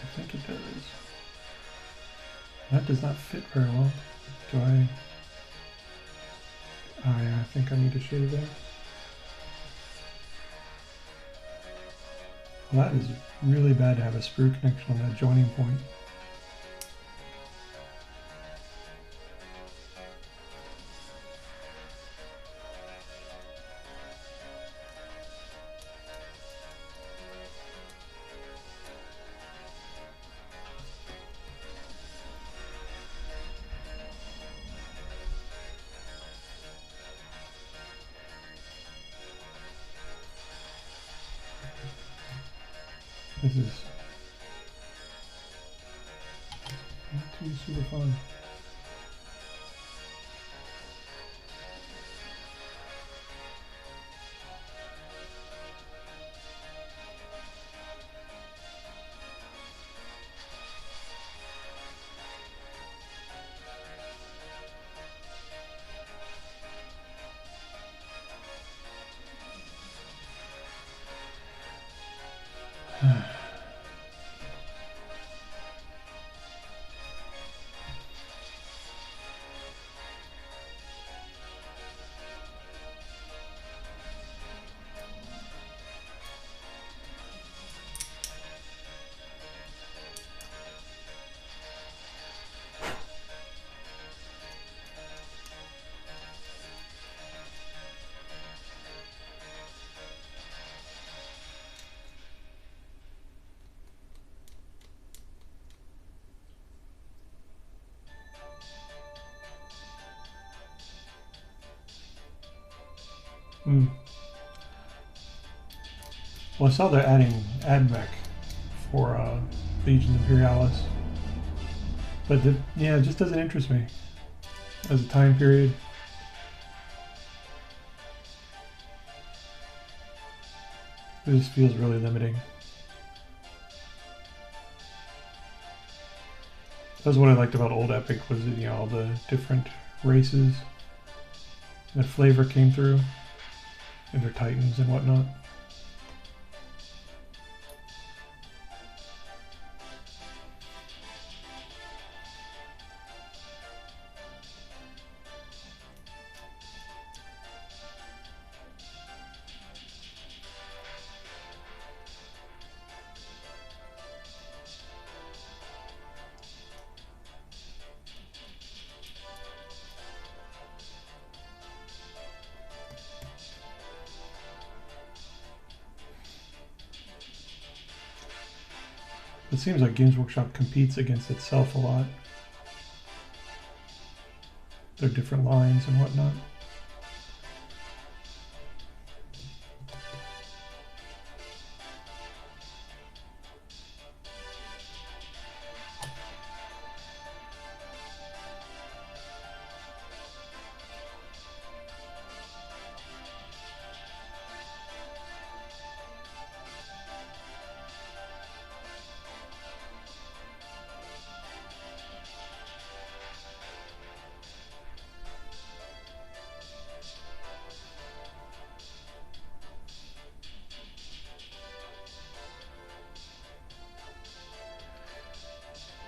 [SPEAKER 1] I think it does. That does not fit very well. Do I? I think I need to shade there. Well, that is really bad to have a sprue connection on that joining point. This is not too super fun. Well, I saw they're adding AdMech for Legions Imperialis, but yeah, it just doesn't interest me as a time period. It just feels really limiting. That's what I liked about Old Epic, was, you know, all the different races. That flavor came through, and their titans and whatnot. It seems like Games Workshop competes against itself a lot. Their different lines and whatnot.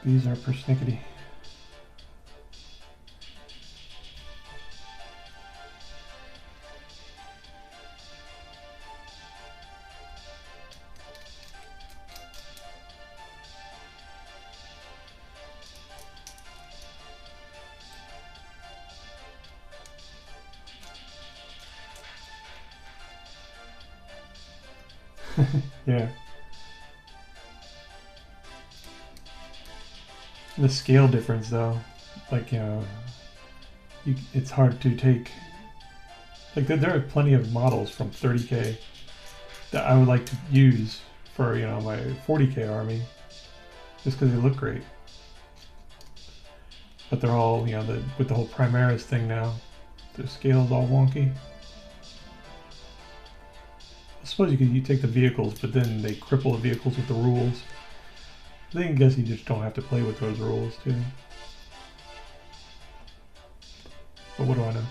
[SPEAKER 1] These are persnickety. Yeah. The scale difference, though, like, you know, it's hard to take. Like, there are plenty of models from 30K that I would like to use for, you know, my 40K army, just because they look great. But they're all, you know, with the whole Primaris thing now, the scale's all wonky. I suppose you take the vehicles, but then they cripple the vehicles with the rules. I guess you just don't have to play with those rules, too. But what do I know?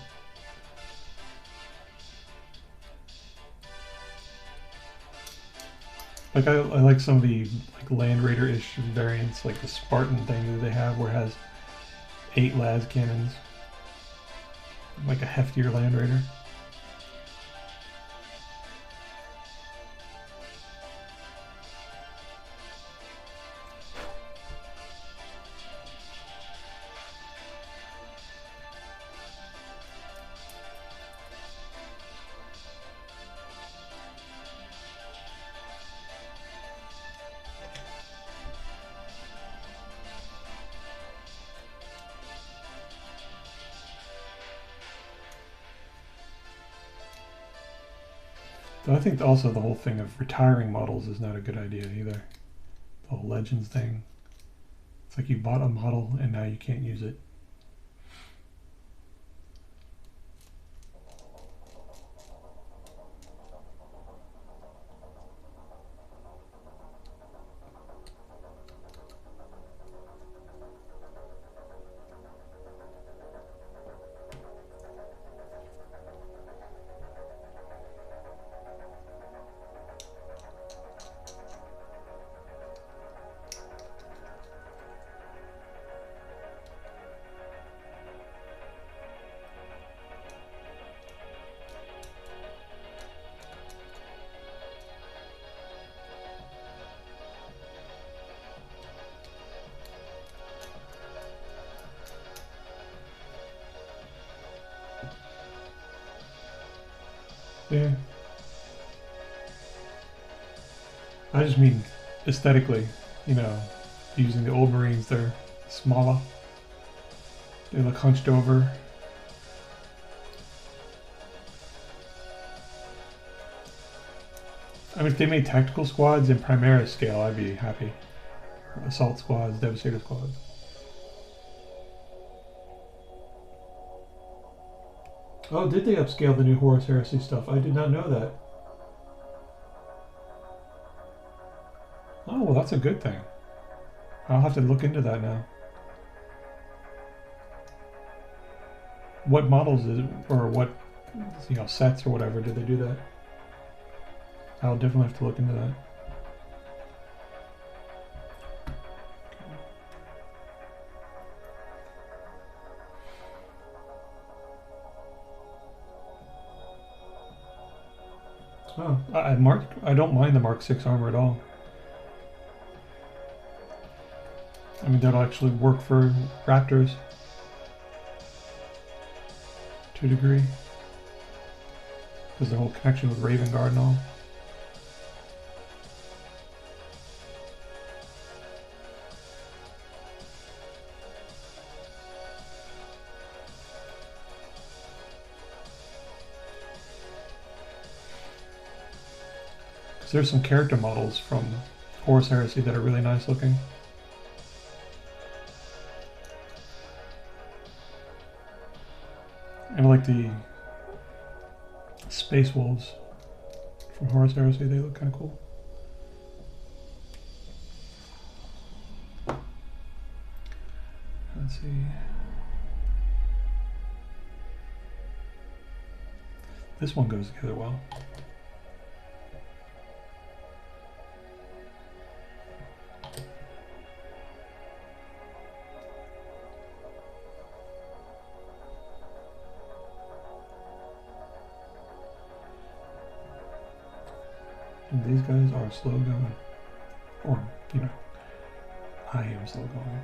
[SPEAKER 1] Like, I like some of the like Land Raider-ish variants, like the Spartan thing that they have, where it has 8 las cannons. Like a heftier Land Raider. Though I think also the whole thing of retiring models is not a good idea either. The whole Legends thing. It's like you bought a model and now you can't use it. Yeah. I just mean aesthetically, you know, using the old Marines, they're smaller. They look hunched over. I mean, if they made tactical squads in Primera scale, I'd be happy. Assault squads, Devastator squads. Oh, did they upscale the new Horus Heresy stuff? I did not know that. Oh, well, that's a good thing. I'll have to look into that now. What models is it, or what, you know, sets or whatever did they do that? I'll definitely have to look into that. Oh, I don't mind the Mark 6 armor at all. I mean, that'll actually work for Raptors to a degree. Because the whole connection with Raven Guard and all. Because there's some character models from Horus Heresy that are really nice looking. And like the Space Wolves from Horus Heresy, they look kind of cool. Let's see. This one goes together well. And these guys are slow going. Or, you know, I am slow going.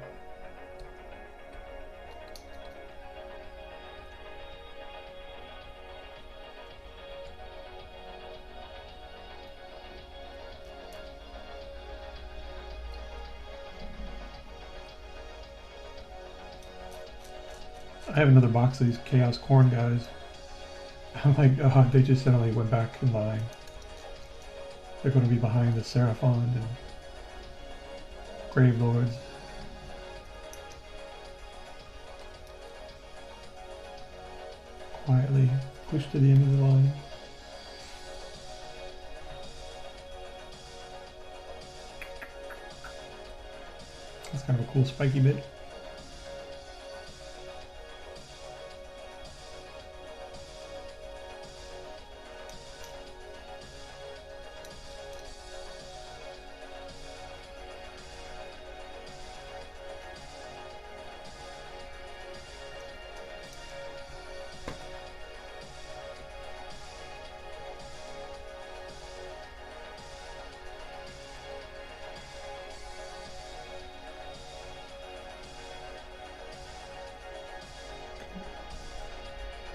[SPEAKER 1] I have another box of these Chaos Khorne guys. I'm like, oh, they just suddenly went back in line. They're going to be behind the Seraphon and Grave Lords. Quietly push to the end of the line. That's kind of a cool spiky bit.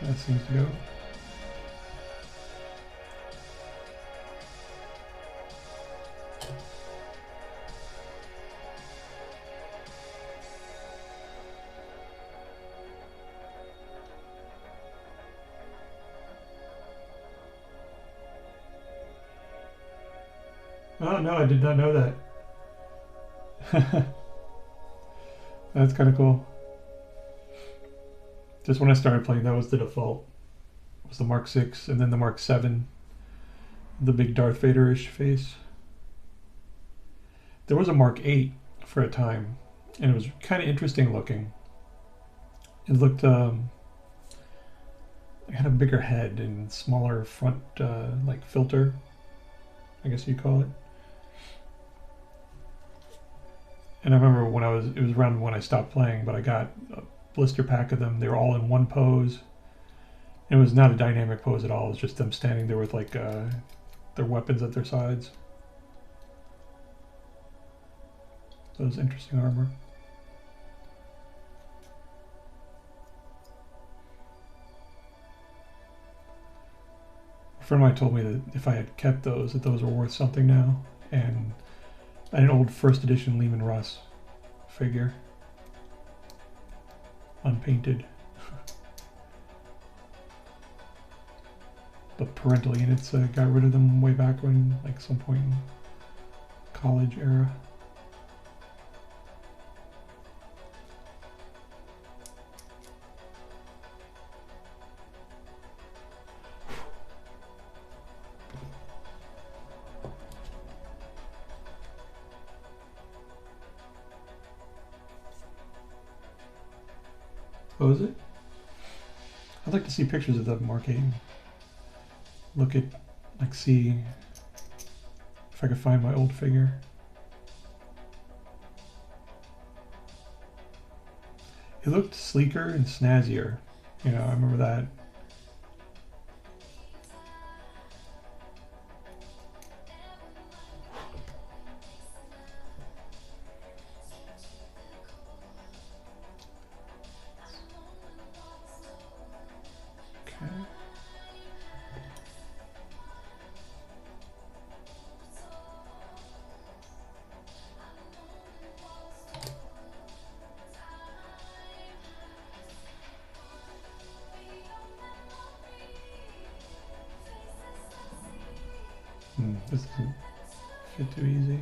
[SPEAKER 1] That seems to go. Oh no, I did not know that. That's kind of cool. Just when I started playing, that was the default. It was the Mark 6 and then the Mark 7. The big Darth Vader-ish face. There was a Mark 8 for a time, and it was kind of interesting looking. It looked, it had a bigger head and smaller front, like filter, I guess you'd call it. And I remember when it was around when I stopped playing, but I got a blister pack of them. They were all in one pose. It was not a dynamic pose at all. It was just them standing there with like their weapons at their sides. So it was interesting armor. A friend of mine told me that if I had kept those, that those were worth something now. And I had an old first edition Lehman Russ figure. Unpainted. But parental units got rid of them way back when, like some point in college era. Oh, is it? I'd like to see pictures of the Mark 8. Look at, like, see if I could find my old figure. It looked sleeker and snazzier. You know, I remember that. This doesn't fit too easy.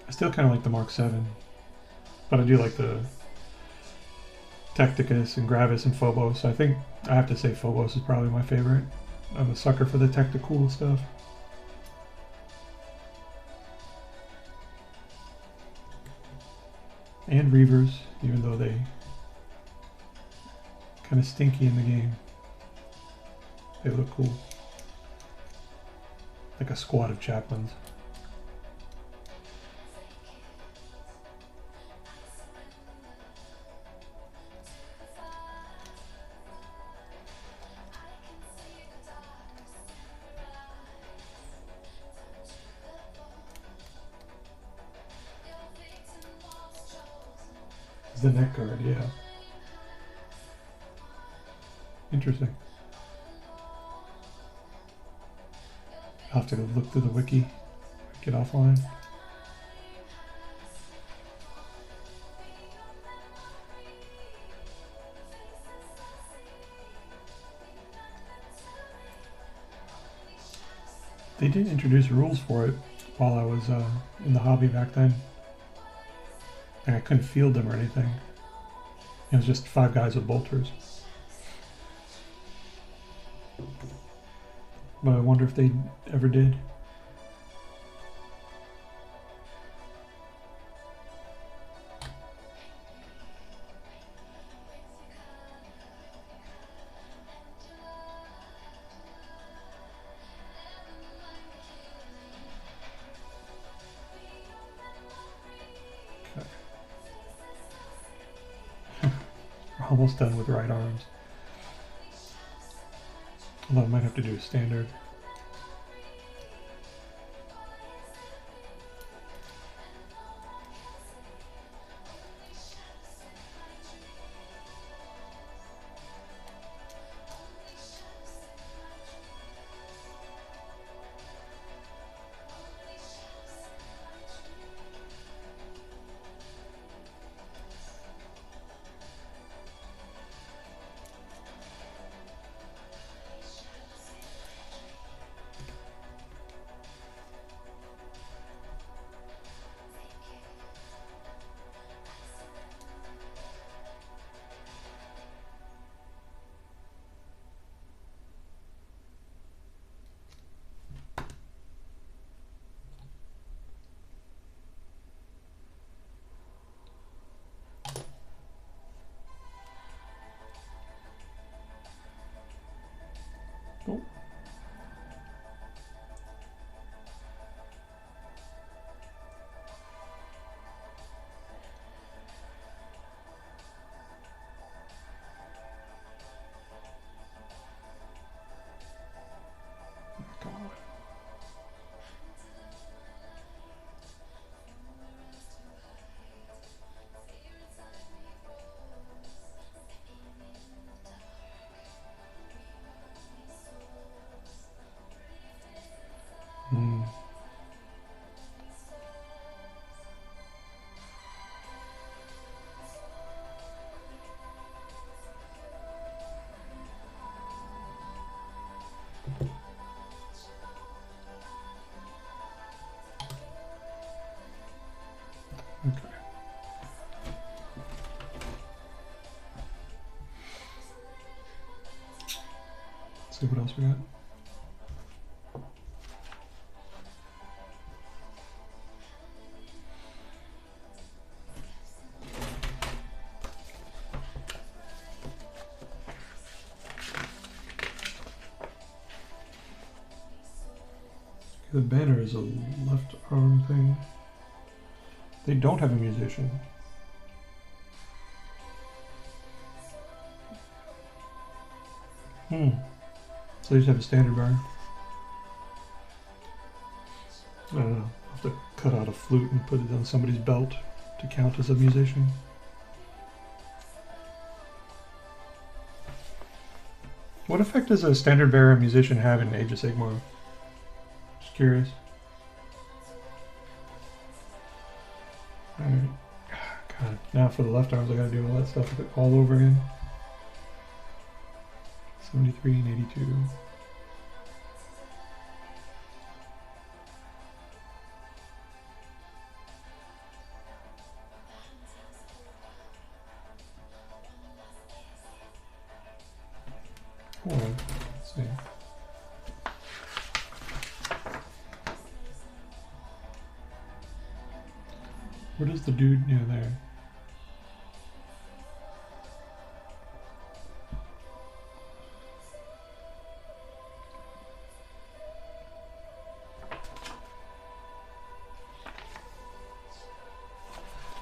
[SPEAKER 1] I still kind of like the Mark 7, but I do like the Tacticus and Gravis and Phobos. I think I have to say Phobos is probably my favorite. I'm a sucker for the tactical stuff. And Reavers, even though they kind of stinky in the game. They look cool. Like a squad of chaplains. It's the neck guard, yeah. Interesting. I'll have to go look through the wiki, get offline. They didn't introduce rules for it while I was in the hobby back then. Like I couldn't field them or anything. It was just 5 guys with bolters. But I wonder if they ever did. Okay. We're almost done with right arms. Although I might have to do a standard. Oh. Come on. Hmm. Okay. Let's see what else we got. The banner is a left arm thing. They don't have a musician. So they just have a standard bar. I don't know. I'll have to cut out a flute and put it on somebody's belt to count as a musician. What effect does a standard bearer musician have in Age of Sigmar? Just curious. Alright. God. Now for the left arms I gotta do all that stuff all over again. 73 and 82. Hold on. Let's see. What is the dude near there?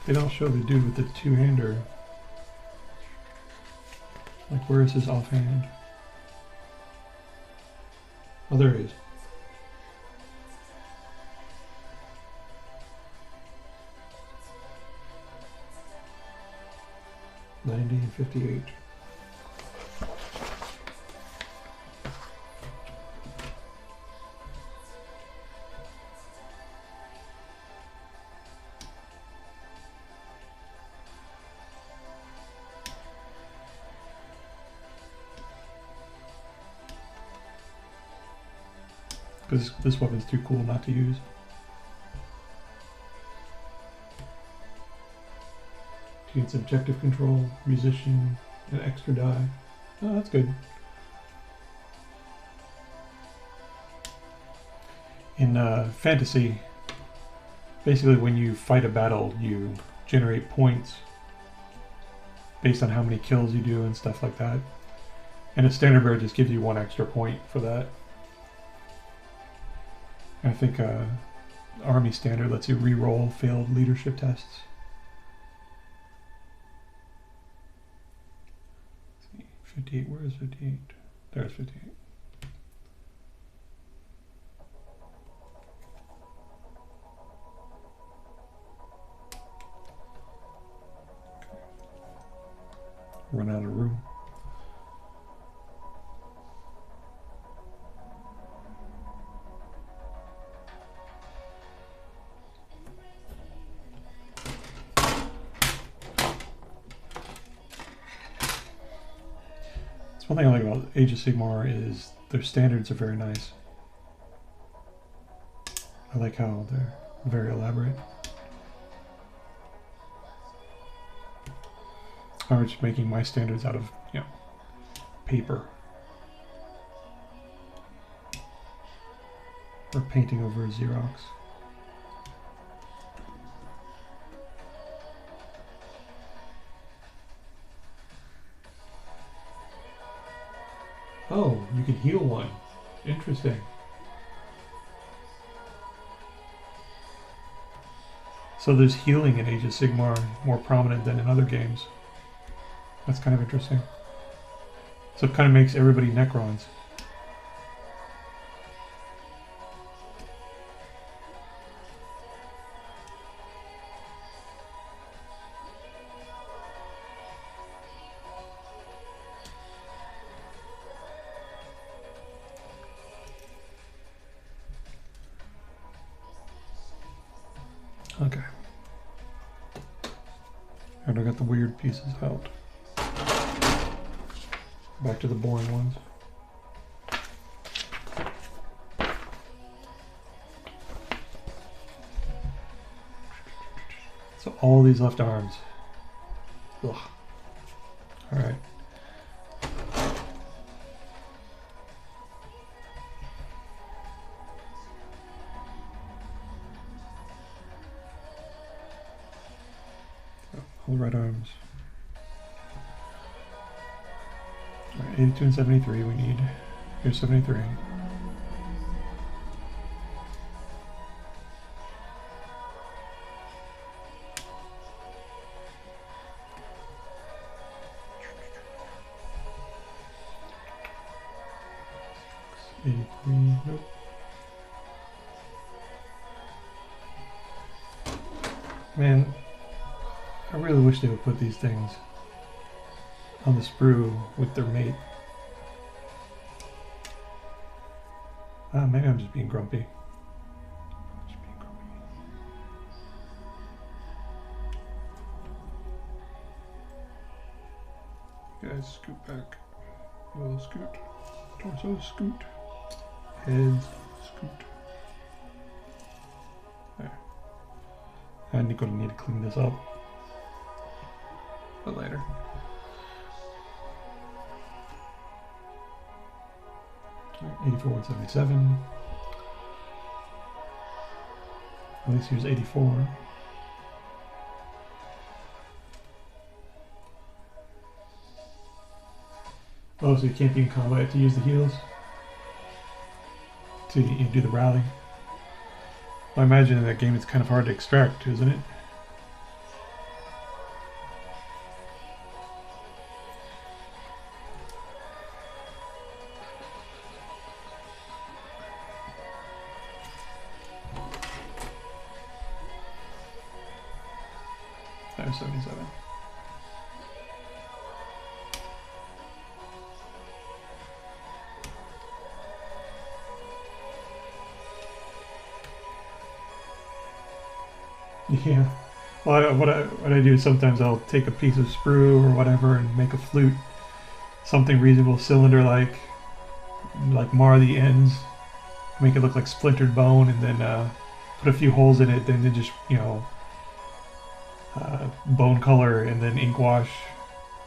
[SPEAKER 1] They don't show the dude with the two-hander. Like, where is his offhand? Oh, there he is. $90 and $58. Because this weapon's too cool not to use. Gains objective control, musician, an extra die. Oh, that's good. In fantasy, basically when you fight a battle, you generate points based on how many kills you do and stuff like that. And a standard bearer just gives you one extra point for that. I think Army Standard lets you re-roll failed leadership tests. Let's see, 58, where is 58? There's 58. Run out of room. One thing I like about Age of Sigmar is their standards are very nice. I like how they're very elaborate. I'm just making my standards out of, you know, paper. Or painting over a Xerox. Oh, you can heal one. Interesting. So there's healing in Age of Sigmar more prominent than in other games. That's kind of interesting. So it kind of makes everybody Necrons. Okay. And I got the weird pieces out. Back to the boring ones. So all these left arms. Ugh. All right. All the right arms. All right, 82 and 73 we need. Here's 73. Nope. Man, I really wish they would put these things on the sprue with their mate. Maybe I'm just being grumpy. Guys, scoot back. Little scoot. Torso, scoot. Heads, scoot. There. I'm gonna need to clean this up. But later. Right, 84 and 77. At least here's 84. Oh, so you can't be in combat to use the heals? To you do the rally? Well, I imagine in that game it's kind of hard to extract, isn't it? There's 77. Yeah. Well, what I do is sometimes I'll take a piece of sprue or whatever and make a flute, something reasonable, cylinder-like mar the ends, make it look like splintered bone, and then put a few holes in it. Then just bone color and then ink wash,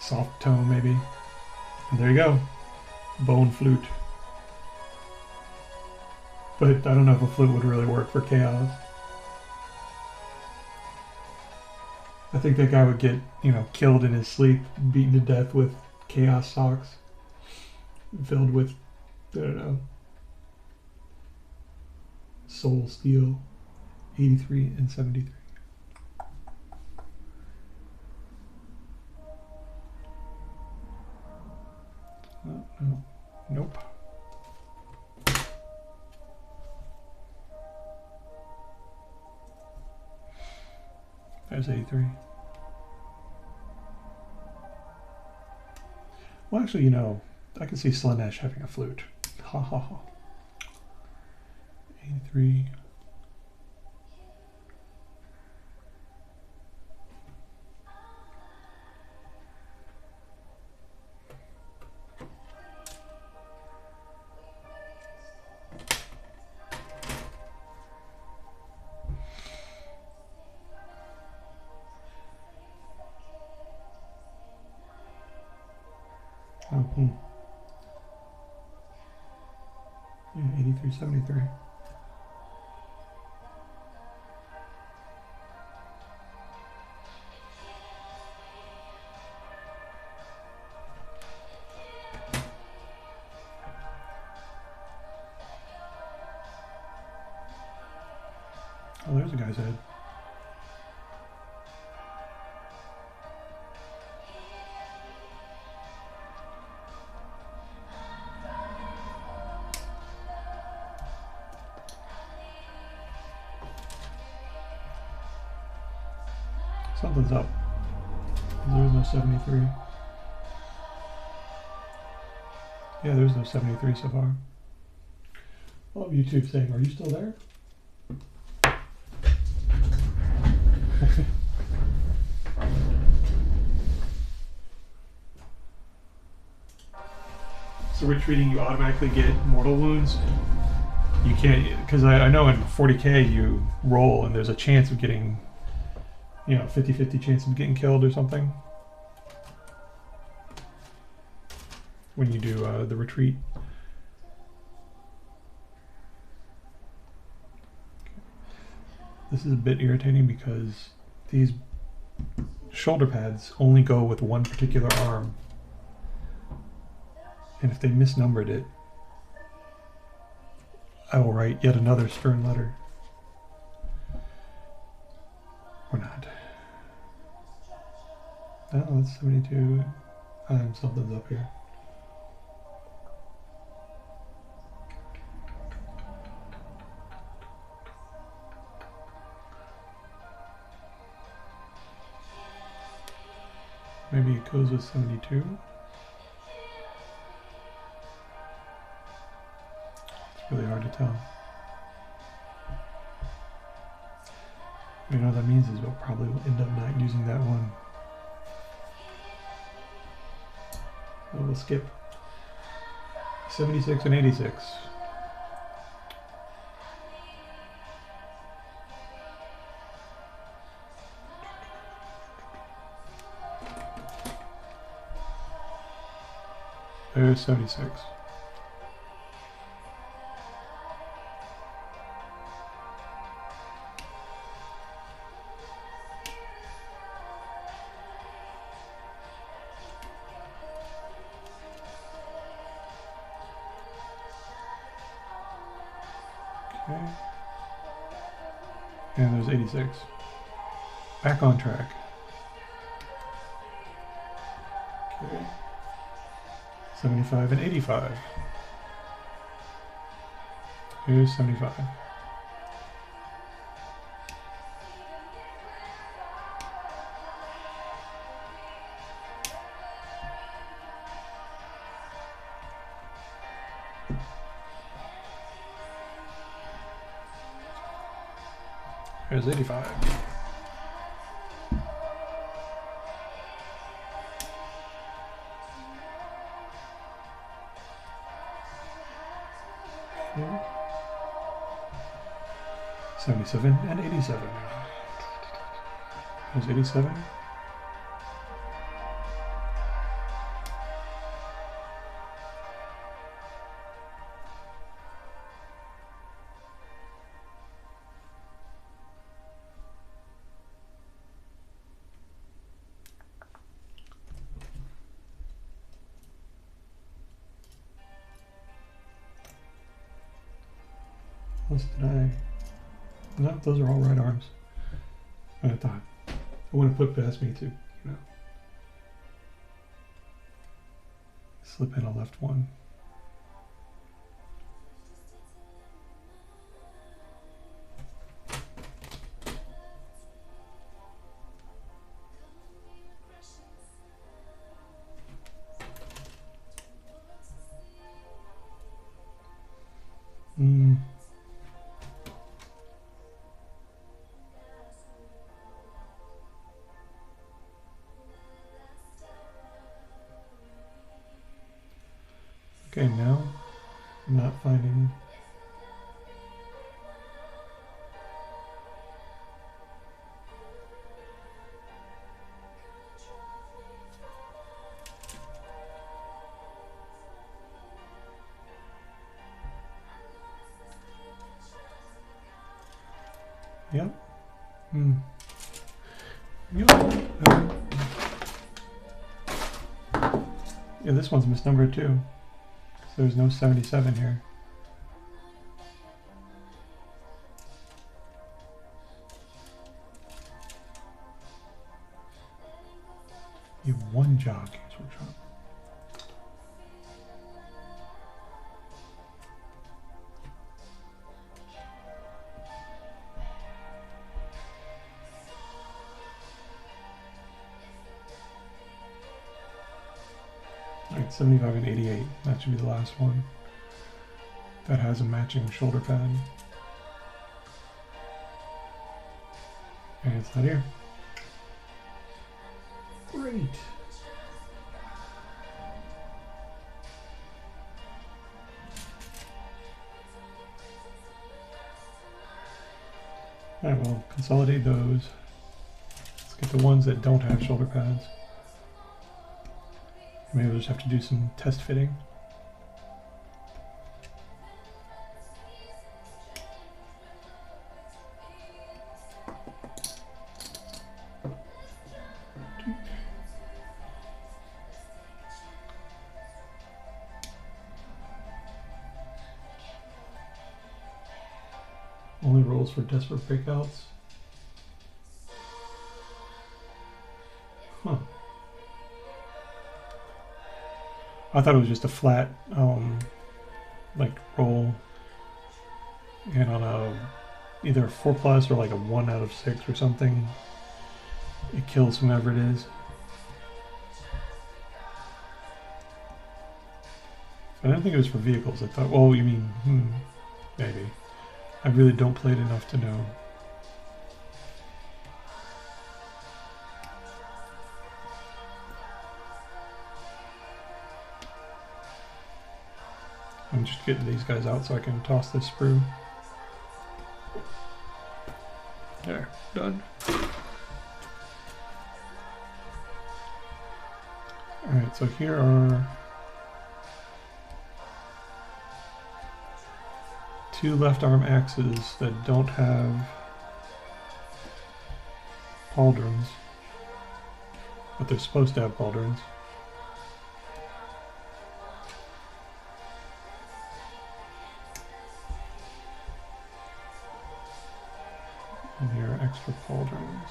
[SPEAKER 1] soft tone maybe. And there you go, bone flute. But I don't know if a flute would really work for chaos. I think that guy would get, killed in his sleep, beaten to death with chaos socks, filled with, I don't know, soul steel, 83 and 73. No, nope. There's 83. Well, actually, I can see Slanesh having a flute. Ha ha ha. 83. Oh, yeah, 83, 73. Oh, there's a guy's head. Something's up. There's no 73. Yeah, there's no 73 so far. Oh, YouTube saying, are you still there? So retreating, you automatically get mortal wounds? You can't, because I know in 40k you roll and there's a chance of getting, you know, 50-50 chance of getting killed or something when you do the retreat. This is a bit irritating because these shoulder pads only go with one particular arm. And if they misnumbered it, I will write yet another stern letter. Or not. Oh, that's 72. Something's up here. Maybe it goes with 72. It's really hard to tell. You know what that means is we'll probably end up not using that one. So we'll skip 76 and 86. There's 76. Okay. And there's 86. Back on track. Okay. 75 and 85. Here's 75. Here's 85. Okay. 77 and 87. Here's 87. Did I? No, those are all right arms. I thought. I want to put past me to, you know, slip in a left one. Okay, now I'm not finding. Yep. Yeah, this one's misnumbered too. So there's no 77 here. job, Games Workshop. Alright, 75 and 88. That should be the last one. That has a matching shoulder pad. And it's not here. Great. Alright, we'll consolidate those. Let's get the ones that don't have shoulder pads. Maybe we'll just have to do some test fitting. Only rolls for desperate breakouts. Huh. I thought it was just a flat, like roll, and on a either a 4+ or like a 1 out of 6 or something, it kills whomever it is. I didn't think it was for vehicles. I thought, well, you mean, maybe. I really don't play it enough to know. I'm just getting these guys out so I can toss this sprue. There, done. Alright, so here are 2 left arm axes that don't have pauldrons, but they're supposed to have pauldrons. And here are extra pauldrons.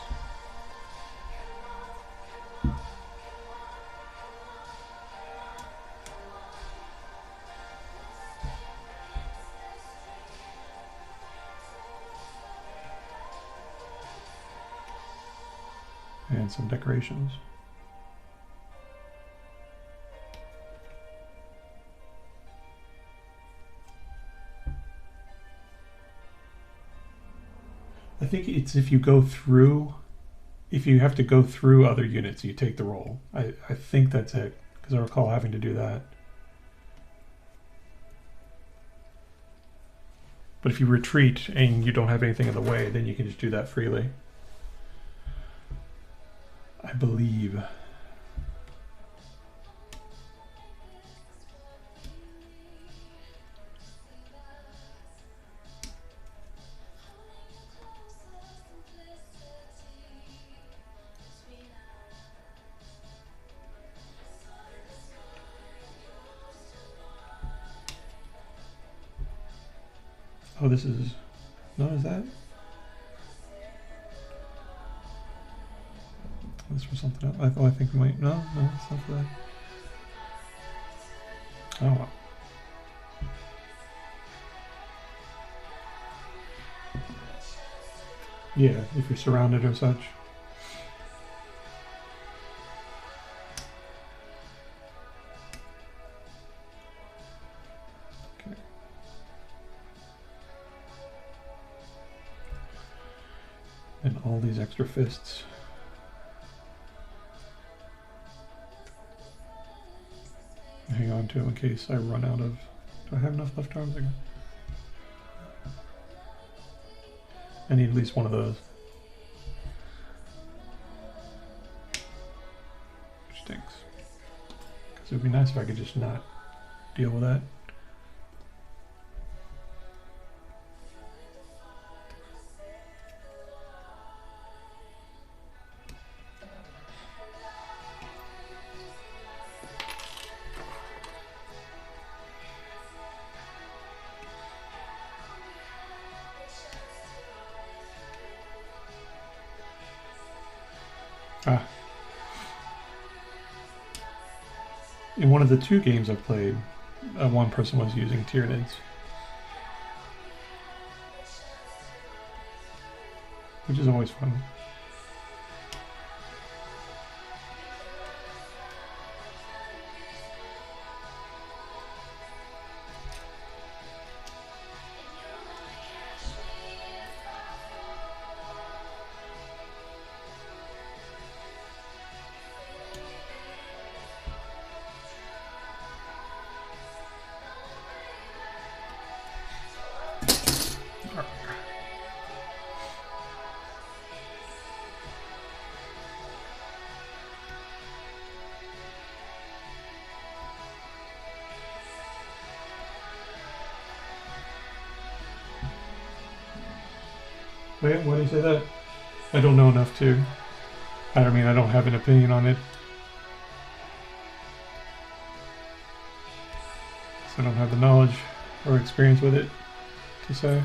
[SPEAKER 1] And some decorations. I think it's if you go through, if you have to go through other units, you take the roll. I think that's it, because I recall having to do that. But if you retreat and you don't have anything in the way, then you can just do that freely. I believe. Oh, this is, no, is that? This for something else. I think we might, no, it's not for that. Oh well. Yeah, if you're surrounded or such. Okay. And all these extra fists. Hang on to them in case I run out of... Do I have enough left arms again? I need at least one of those. Which stinks. Because it would be nice if I could just not deal with that. Ah. In one of the 2 games I played, one person was using Tyranids, which is always fun. Wait, why do you say that? I don't know enough to. I mean, I don't have an opinion on it. So I don't have the knowledge or experience with it to say.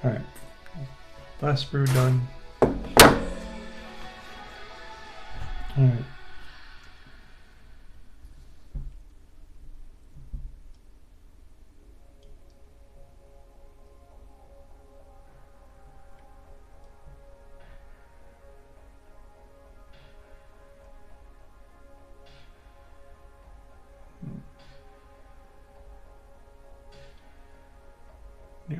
[SPEAKER 1] Alright. Last brew done. Alright. Nope.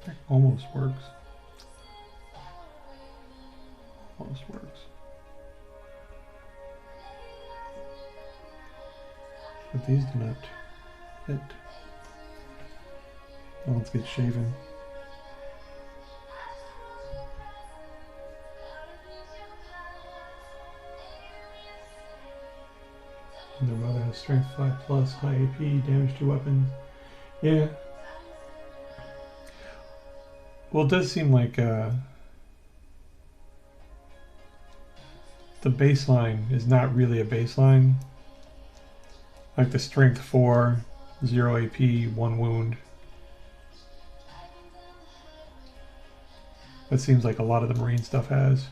[SPEAKER 1] That almost works. Almost works. But these do not fit. Well, let's get shaven. Their mother has strength 5 plus, high AP, damage to weapons. Yeah. Well, it does seem like the baseline is not really a baseline. Like the strength 4, 0 AP, 1 wound. That seems like a lot of the Marine stuff has.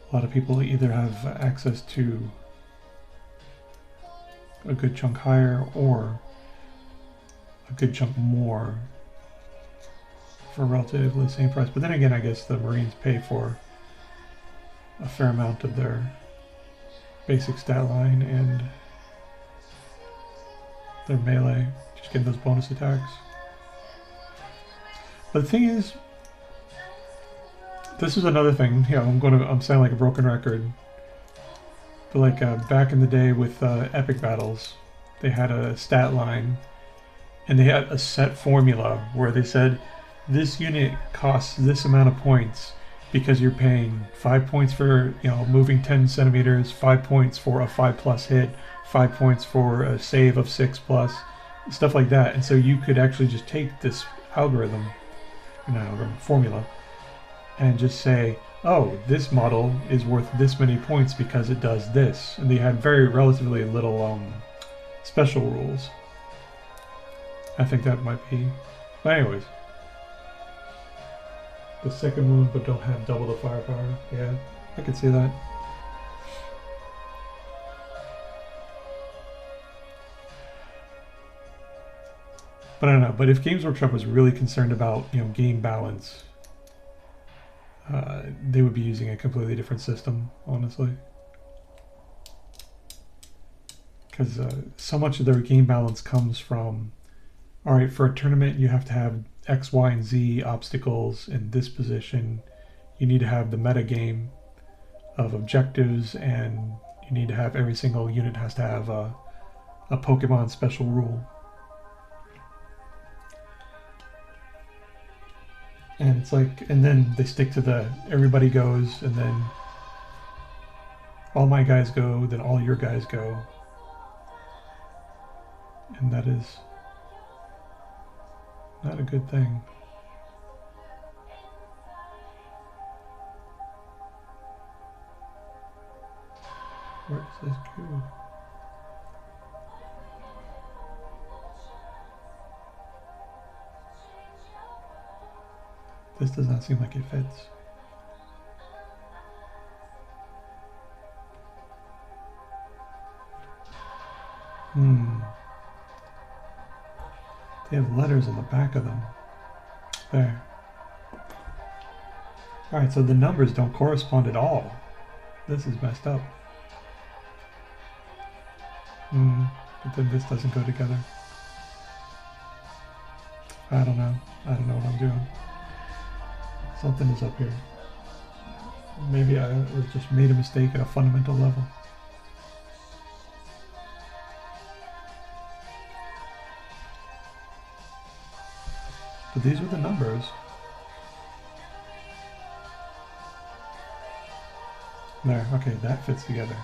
[SPEAKER 1] A lot of people either have access to a good chunk higher or a good chunk more for relatively the same price. But then again, I guess the Marines pay for a fair amount of their basic stat line and their melee, just getting those bonus attacks. But the thing is, this is another thing. Yeah, I'm sounding like a broken record. But like back in the day with epic battles, they had a stat line, and they had a set formula where they said this unit costs this amount of points because you're paying 5 points for moving 10 centimeters, 5 points for a 5+ hit, 5 points for a save of 6+, stuff like that. And so you could actually just take this formula, and just say, oh, this model is worth this many points because it does this. And they had relatively little special rules. I think that might be... But anyways. The second wound but don't have double the firepower. Yeah, I could see that. But I don't know. But if Games Workshop was really concerned about game balance, they would be using a completely different system, honestly. Because so much of their game balance comes from, all right, for a tournament you have to have X, Y, and Z obstacles in this position. You need to have the meta game of objectives, and you need to have every single unit has to have a Pokemon special rule. And it's like, and then they stick to the everybody goes, and then all my guys go, then all your guys go. And that is not a good thing. Where does this go? This does not seem like it fits. They have letters on the back of them. There. Alright, so the numbers don't correspond at all. This is messed up. But then this doesn't go together. I don't know. I don't know what I'm doing. Something is up here. Maybe I just made a mistake at a fundamental level. But these were the numbers. There, okay, that fits together.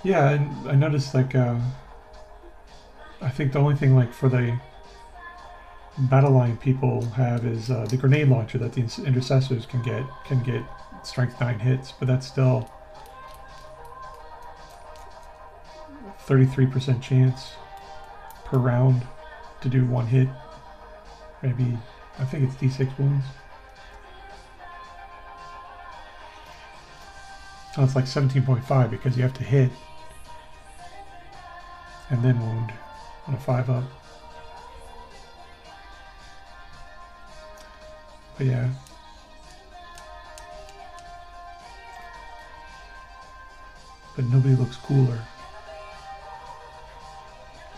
[SPEAKER 1] Yeah, I noticed like I think the only thing like for the battle line people have is the grenade launcher that the intercessors can get strength 9 hits, but that's still 33% chance per round to do 1 hit. Maybe, I think it's D6 wounds. Oh, it's like 17.5 because you have to hit and then wound on a 5-up. But yeah. But nobody looks cooler.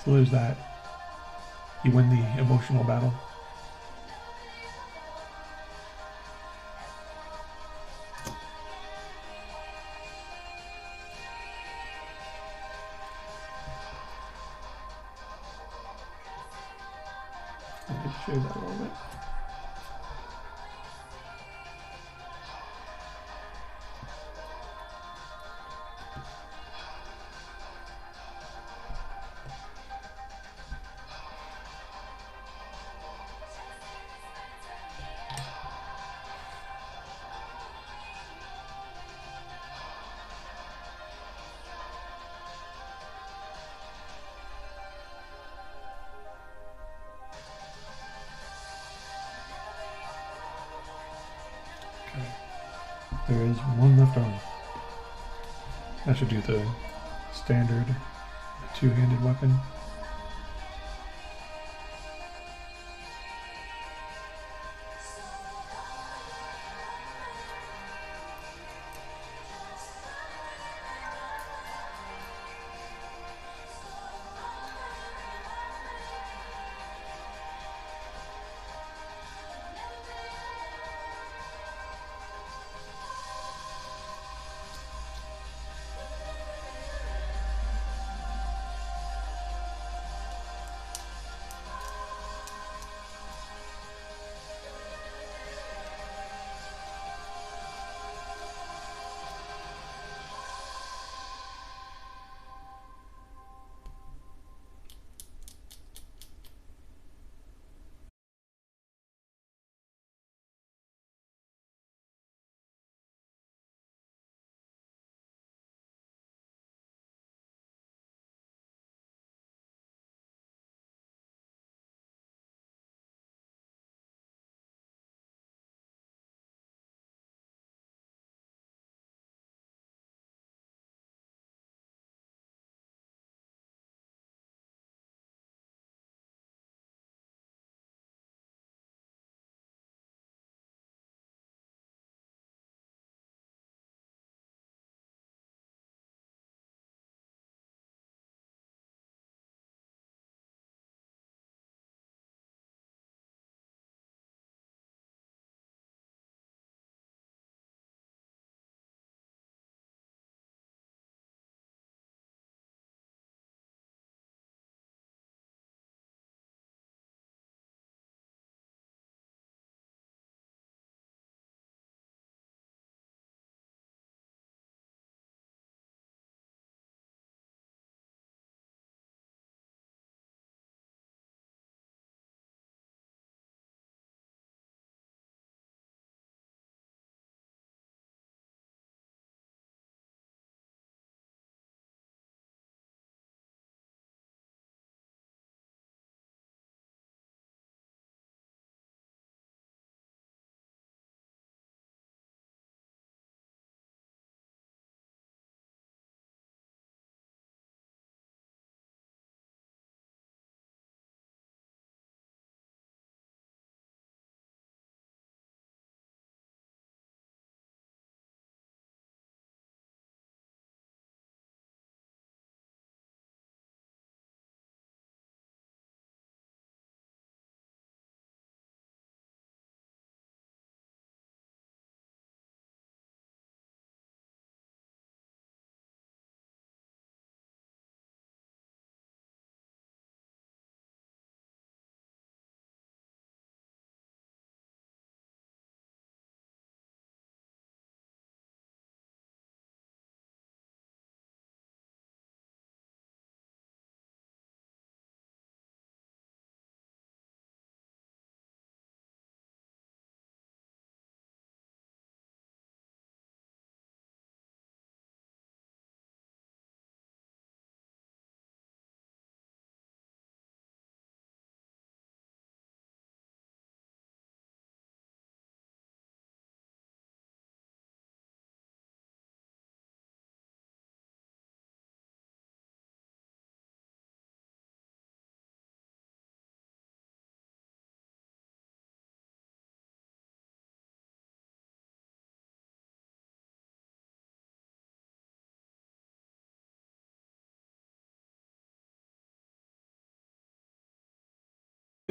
[SPEAKER 1] So there's that. You win the emotional battle. Let me share that a little bit. There is one left arm. I should do the standard two-handed weapon.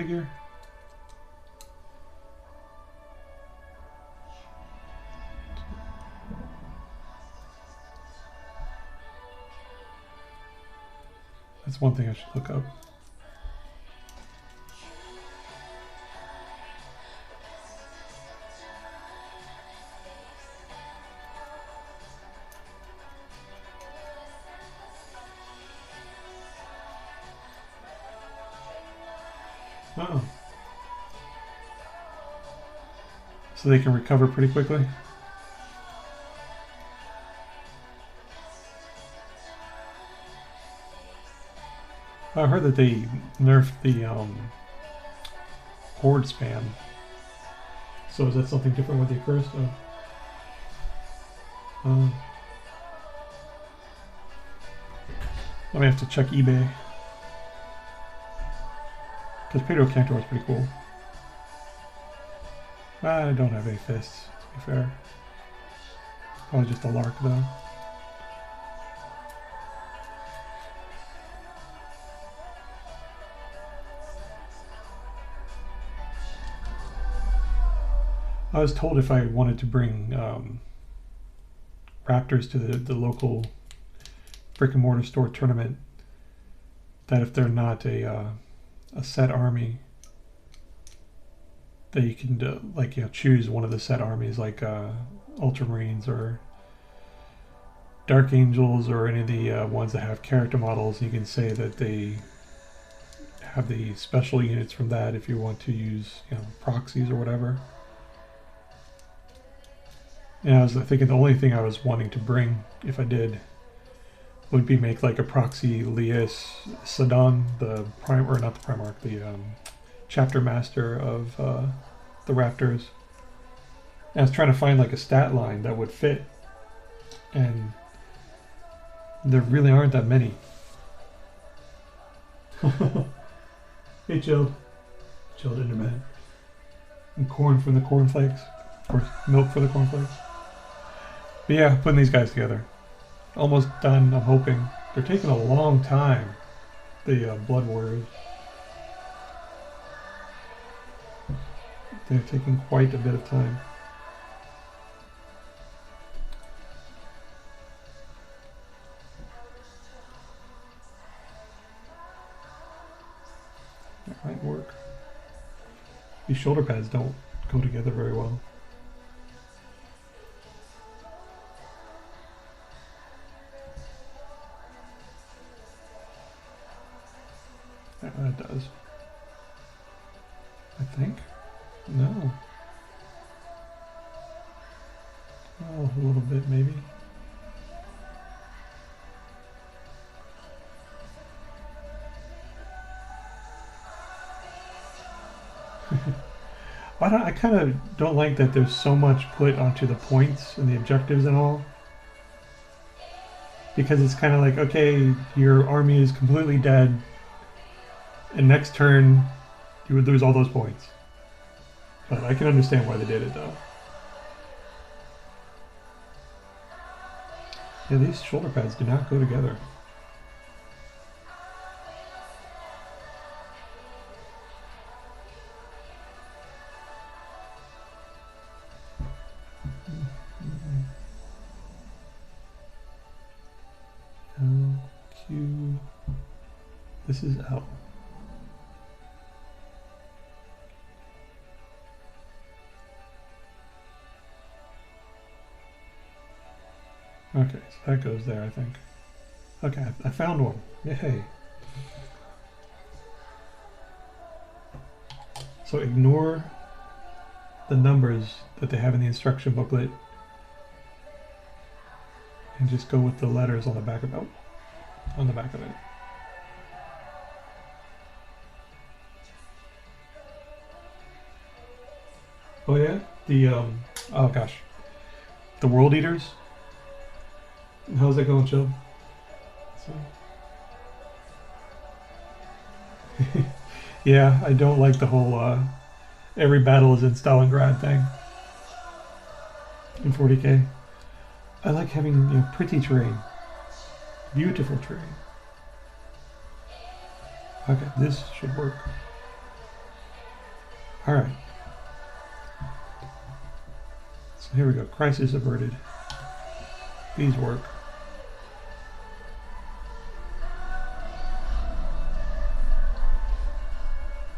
[SPEAKER 1] figure. That's one thing I should look up. Oh. So they can recover pretty quickly? I heard that they nerfed the horde spam. So is that something different with the accursed? I may have to check eBay. Because Pedro Cantor is pretty cool. I don't have any fists, to be fair. Probably just a lark though. I was told if I wanted to bring raptors to the local brick and mortar store tournament, that if they're not a set army, that you can like, you know, choose one of the set armies, like Ultramarines or Dark Angels or any of the ones that have character models. You can say that they have the special units from that if you want to use, you know, proxies or whatever. And I was thinking the only thing I was wanting to bring, if I did, would be make like a proxy Lias Sadan, the prime, or not the Primarch, the chapter master of the Raptors. And I was trying to find like a stat line that would fit, and there really aren't that many. Hey, chilled intermittent, and corn from the cornflakes, or milk for the cornflakes. But yeah, putting these guys together. Almost done, I'm hoping. They're taking a long time, the Blood Warriors. They're taking quite a bit of time. That might work. These shoulder pads don't go together very well. That does. I think. No. Oh, a little bit maybe. I kind of don't like that there's so much put onto the points and the objectives and all. Because it's kind of like, okay, your army is completely dead, and next turn you would lose all those points. But I can understand why they did it though. Yeah, these shoulder pads do not go together. L, Q, this is L. Okay, so that goes there, I think. Okay, I found one. Yay. So ignore the numbers that they have in the instruction booklet and just go with the letters on the back of it. On the back of it. Oh yeah? The, oh gosh. The World Eaters? How's that going, Chill? So. Yeah, I don't like the whole every battle is in Stalingrad thing in 40k. I like having, you know, pretty terrain, beautiful terrain. Okay, this should work. Alright. So here we go. Crisis averted. These work.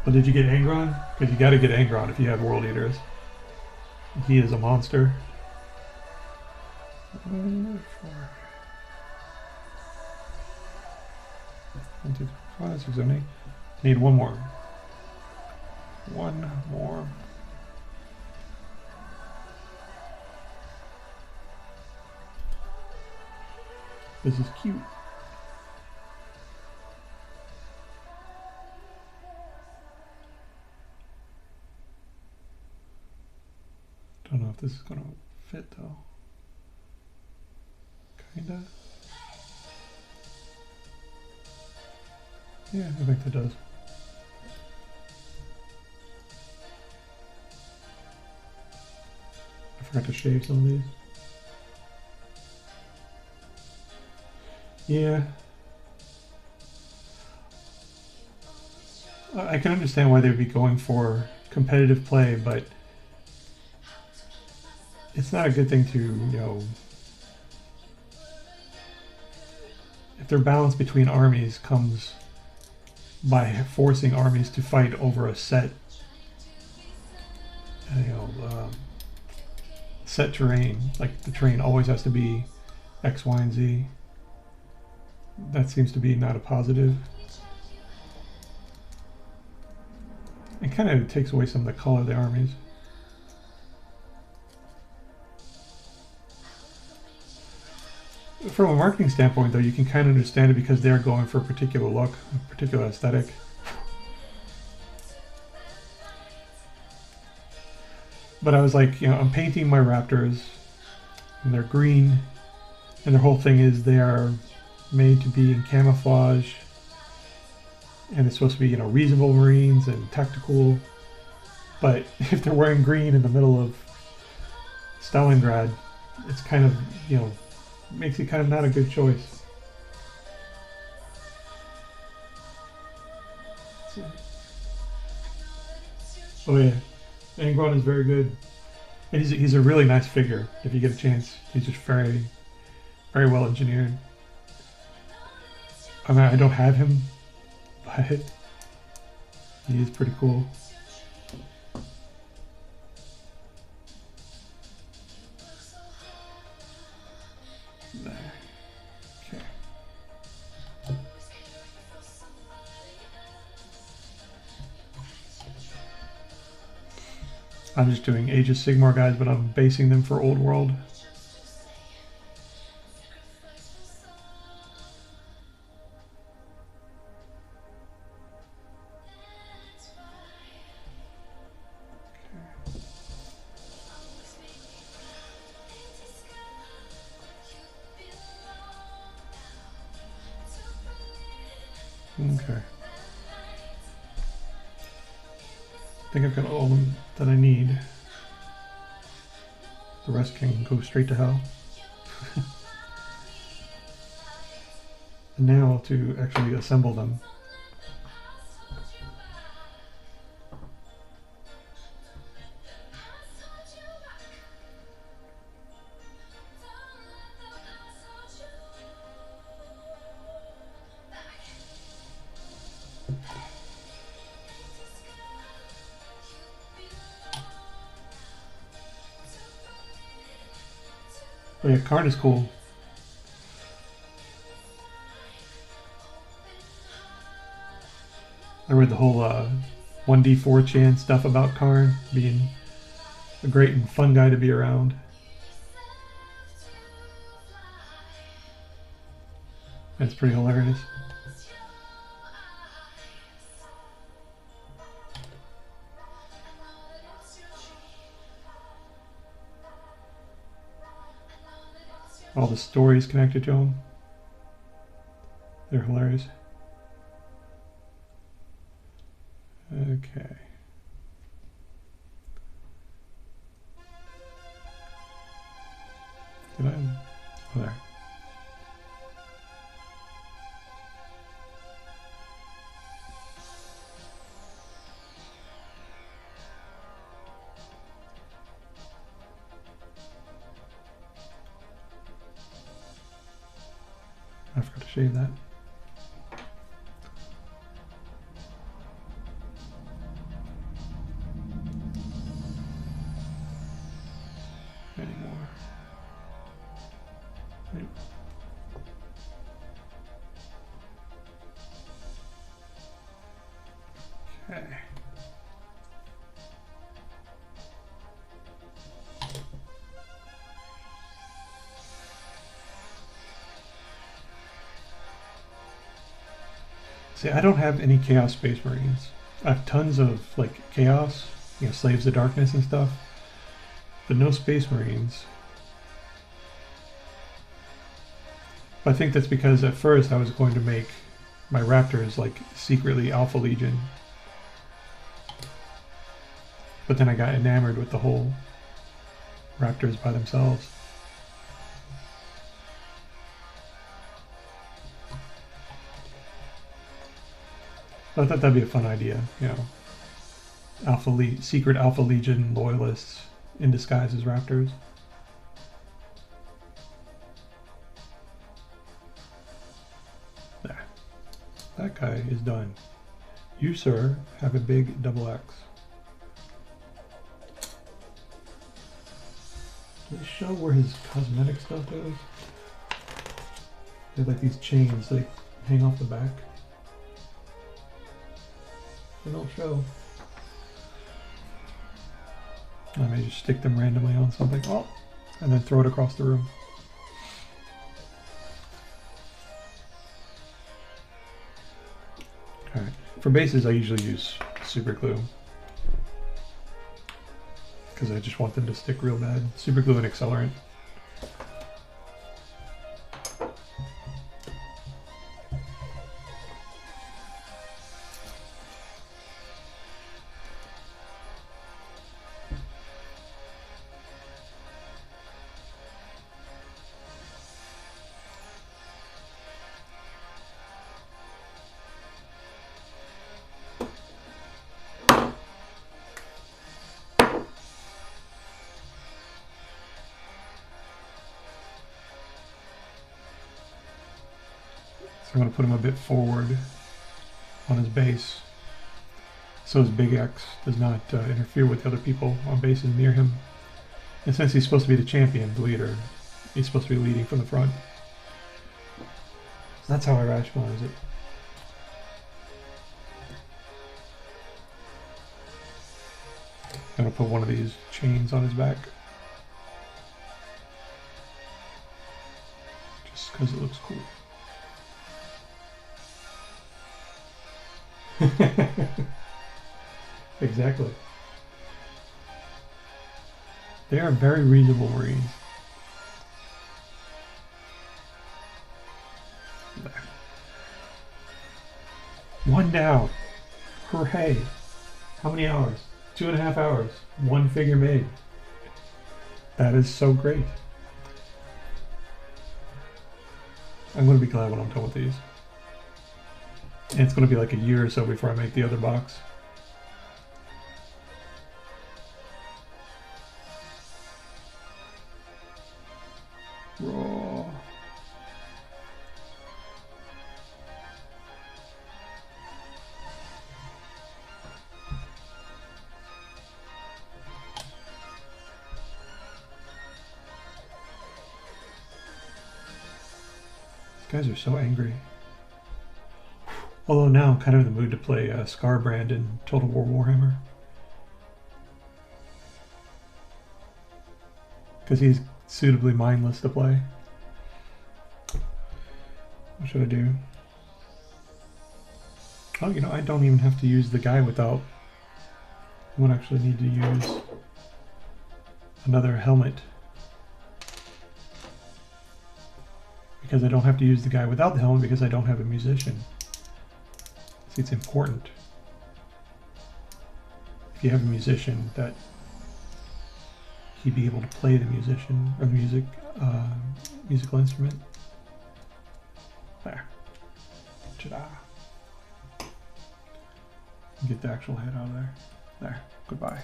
[SPEAKER 1] Well, did you get Angron? Because you gotta get Angron if you have World Eaters. He is a monster. 1, 2, 3, 4, 5, 6, 7, 8. Need one more. One more. This is cute. Don't know if this is gonna fit though. Kinda. Yeah, I think that does. I forgot to shave some of these. Yeah. I can understand why they'd be going for competitive play, but it's not a good thing to, you know, if their balance between armies comes by forcing armies to fight over a set, you know, set terrain, like the terrain always has to be X, Y, and Z. That seems to be not a positive. It kind of takes away some of the color of the armies. From a marketing standpoint, though, you can kind of understand it because they're going for a particular look, a particular aesthetic. But I was like, you know, I'm painting my raptors, and they're green, and their whole thing is they are made to be in camouflage, and it's supposed to be, you know, reasonable Marines and tactical. But if they're wearing green in the middle of Stalingrad, it's kind of, you know, makes it kind of not a good choice. Oh yeah, Angron is very good. And he's a really nice figure if you get a chance. He's just very, very well engineered. I mean, I don't have him, but he is pretty cool. There. Okay. I'm just doing Age of Sigmar guys, but I'm basing them for Old World. Okay. I think I've got all of them that I need. The rest can go straight to hell. And now to actually assemble them. Oh yeah, Khorne is cool. I read the whole 1d4 chan stuff about Khorne being a great and fun guy to be around. That's pretty hilarious. All the stories connected to them. They're hilarious. Okay. Did I? Oh, there. shave that. Any more? Nope. Okay. See, I don't have any Chaos Space Marines. I have tons of like Chaos, you know, Slaves of Darkness and stuff, but no Space Marines. I think that's because at first I was going to make my Raptors like secretly Alpha Legion, but then I got enamored with the whole Raptors by themselves. I thought that'd be a fun idea, you know. Secret Alpha Legion loyalists in disguise as Raptors. There. That guy is done. You, sir, have a big double X. Does it show where his cosmetic stuff is? They have like these chains, they hang off the back. They don't show. I may just stick them randomly on something. Oh, and then throw it across the room. Alright. For bases I usually use super glue, because I just want them to stick real bad. Super glue and accelerant. I'm going to put him a bit forward on his base so his big X does not interfere with the other people on bases near him. And since he's supposed to be the champion, the leader, he's supposed to be leading from the front. So that's how I rationalize it. I'm going to put one of these chains on his back, just because it looks cool. Exactly. They are very reasonable Marines. One down. Hooray. How many hours? 2.5 hours. One figure made. That is so great. I'm going to be glad when I'm done with these. And it's going to be like a year or so before I make the other box. Raw. These guys are so angry. Although now I'm kind of in the mood to play Scarbrand in Total War Warhammer. Because he's suitably mindless to play. What should I do? Oh, you know, I don't even have to use the guy without... I won't actually need to use another helmet. Because I don't have to use the guy without the helmet because I don't have a musician. See, it's important. If you have a musician, that he'd be able to play the musician or the musical instrument. There. Ta-da. Get the actual head out of there. There. Goodbye.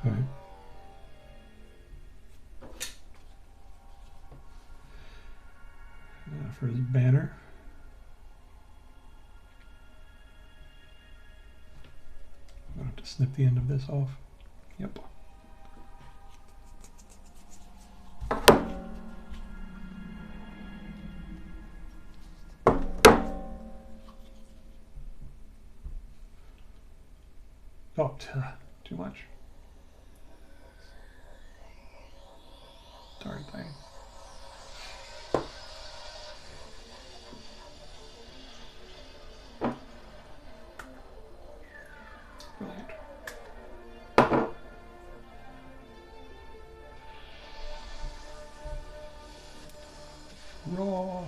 [SPEAKER 1] All right. For his banner. I'm gonna have to snip the end of this off. Yep. Oh, too much. Darn thing. Brilliant. Raw.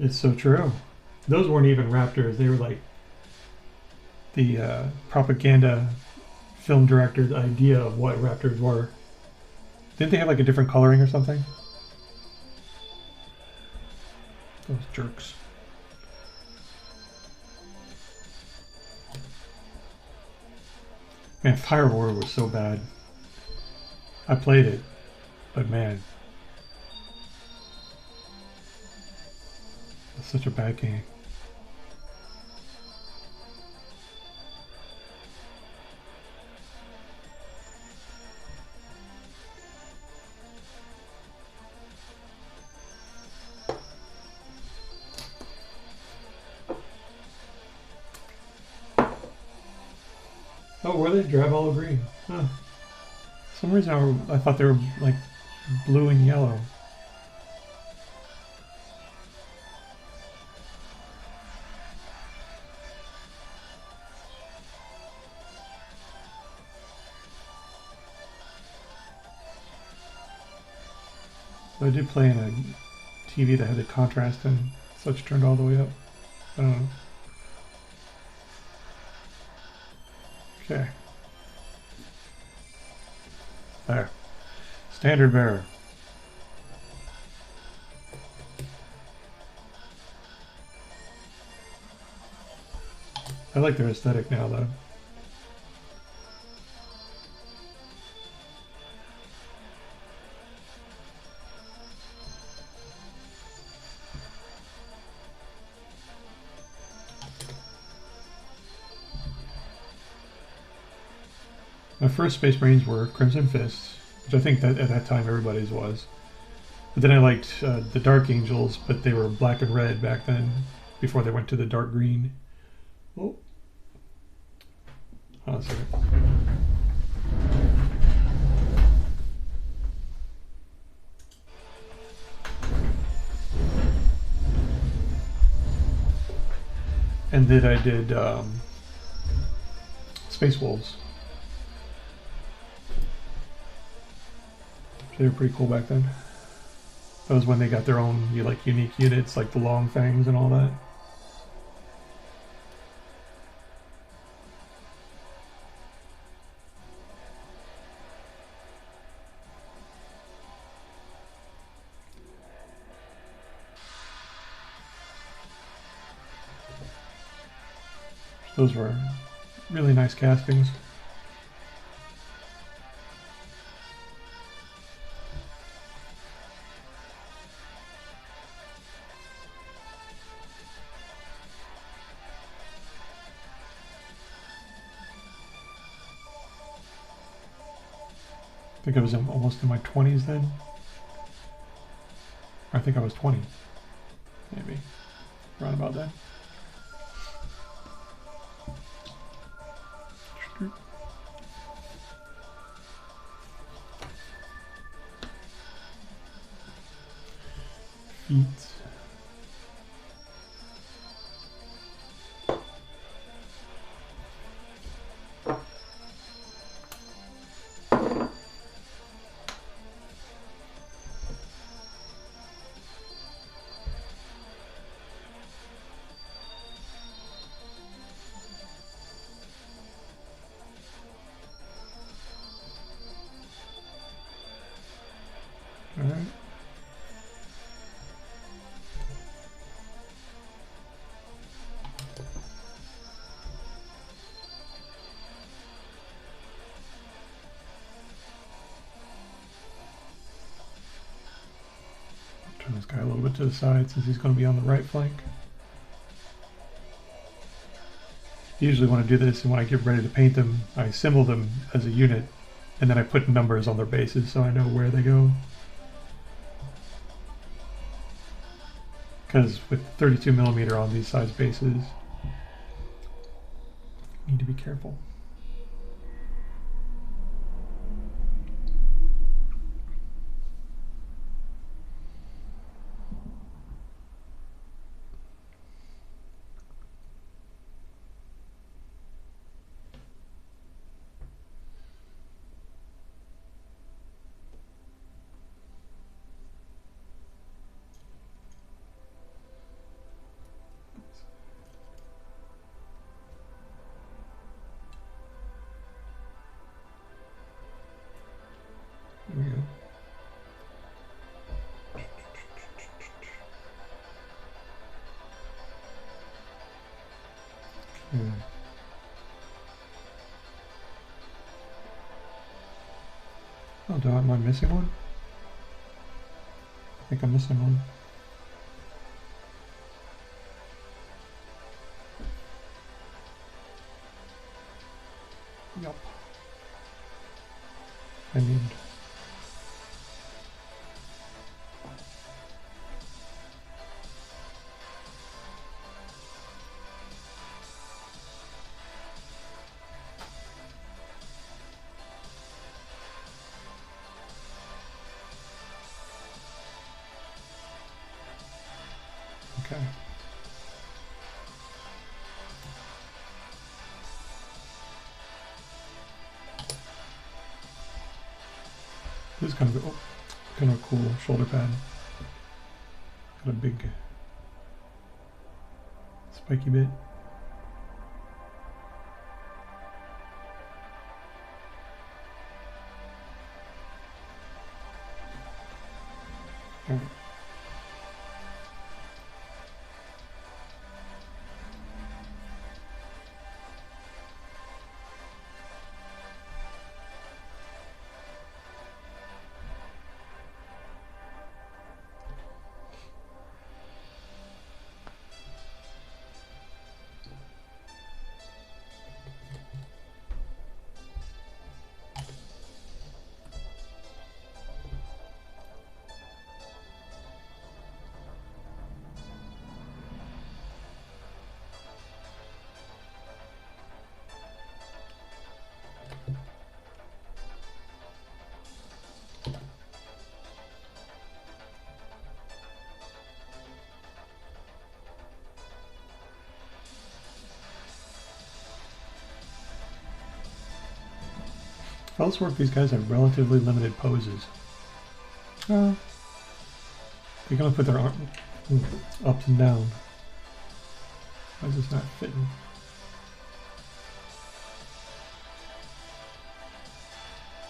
[SPEAKER 1] It's so true. Those weren't even raptors. They were like the propaganda film director's idea of what raptors were. Didn't they have like a different coloring or something? Those jerks. Man, Fire War was so bad. I played it, but man, it's such a bad game. Oh, were they? Drab olive green. Huh. For some reason I thought they were like blue and yellow. So I did play in a TV that had the contrast and such turned all the way up. I don't know. Okay. There. Standard bearer. I like their aesthetic now, though. My first Space Marines were Crimson Fists, which I think that at that time everybody's was. But then I liked the Dark Angels, but they were black and red back then, before they went to the dark green. Oh. Hold on a second. And then I did Space Wolves. They were pretty cool back then. That was when they got their own like unique units, like the long fangs and all that. Those were really nice castings. I think I was almost in my 20s then. I think I was 20, maybe, around about then. Feet. All right. guy a little bit to the side since he's going to be on the right flank. Usually when I do this and when I get ready to paint them, I symbol them as a unit and then I put numbers on their bases so I know where they go. Because with 32mm on these size bases, you need to be careful. There we go. Okay. Oh, am I missing one? I think I'm missing one. Yup. I need... Okay. This is kind of a cool shoulder pad. Got a big spiky bit. Alright. Elsewhere, these guys have relatively limited poses. They're gonna put their arm up and down. Why is this not fitting?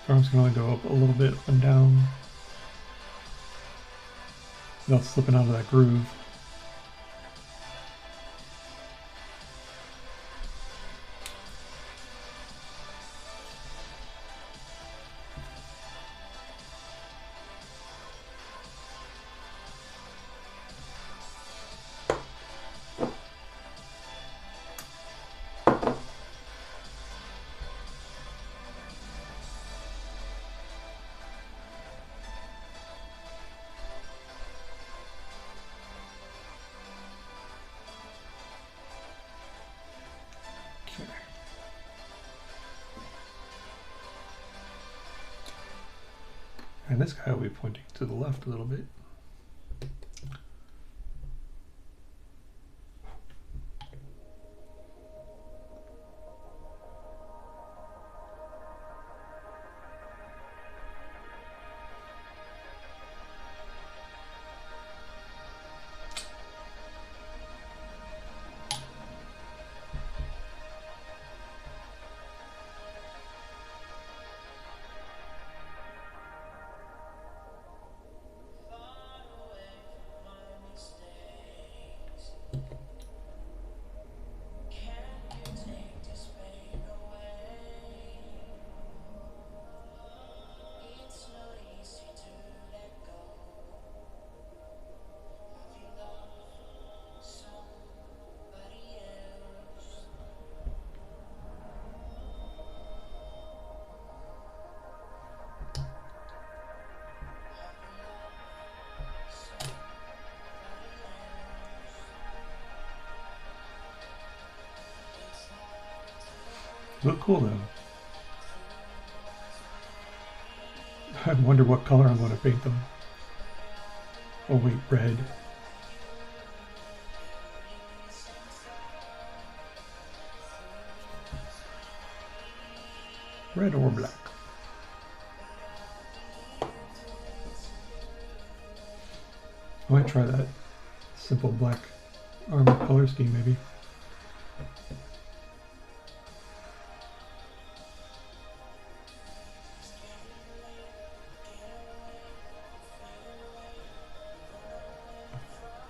[SPEAKER 1] Arms can only go up a little bit up and down without slipping out of that groove. And this guy will be pointing to the left a little bit. They look cool though. I wonder what color I'm going to paint them. Oh wait, red. Red or black. I might try that simple black armor color scheme maybe.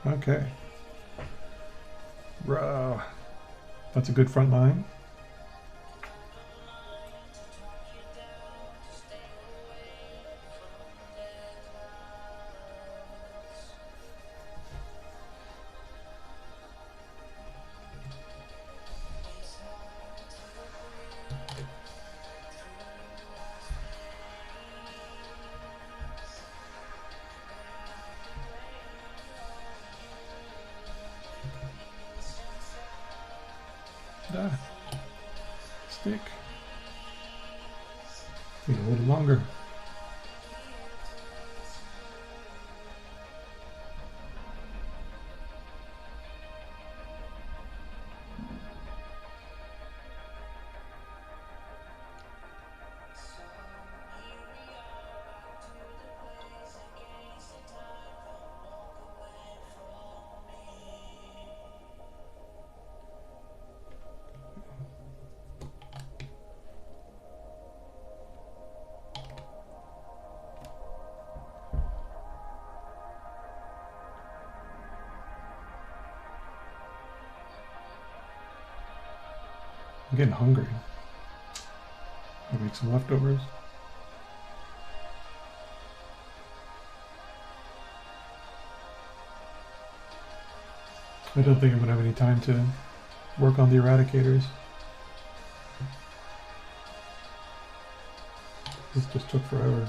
[SPEAKER 1] Okay. That's a good front line. Stick. Need a little longer. I'm getting hungry. I'll make some leftovers. I don't think I'm going to have any time to work on the eradicators. This just took forever.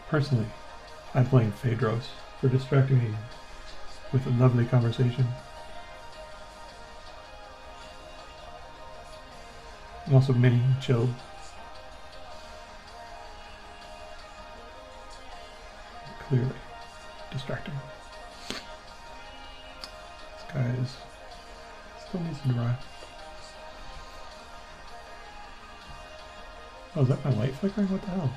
[SPEAKER 1] Personally, I blame Phaedros for distracting me with a lovely conversation. Also, Minnie chilled. Clearly distracting. This guy still needs to dry. Oh, is that my light flickering? What the hell?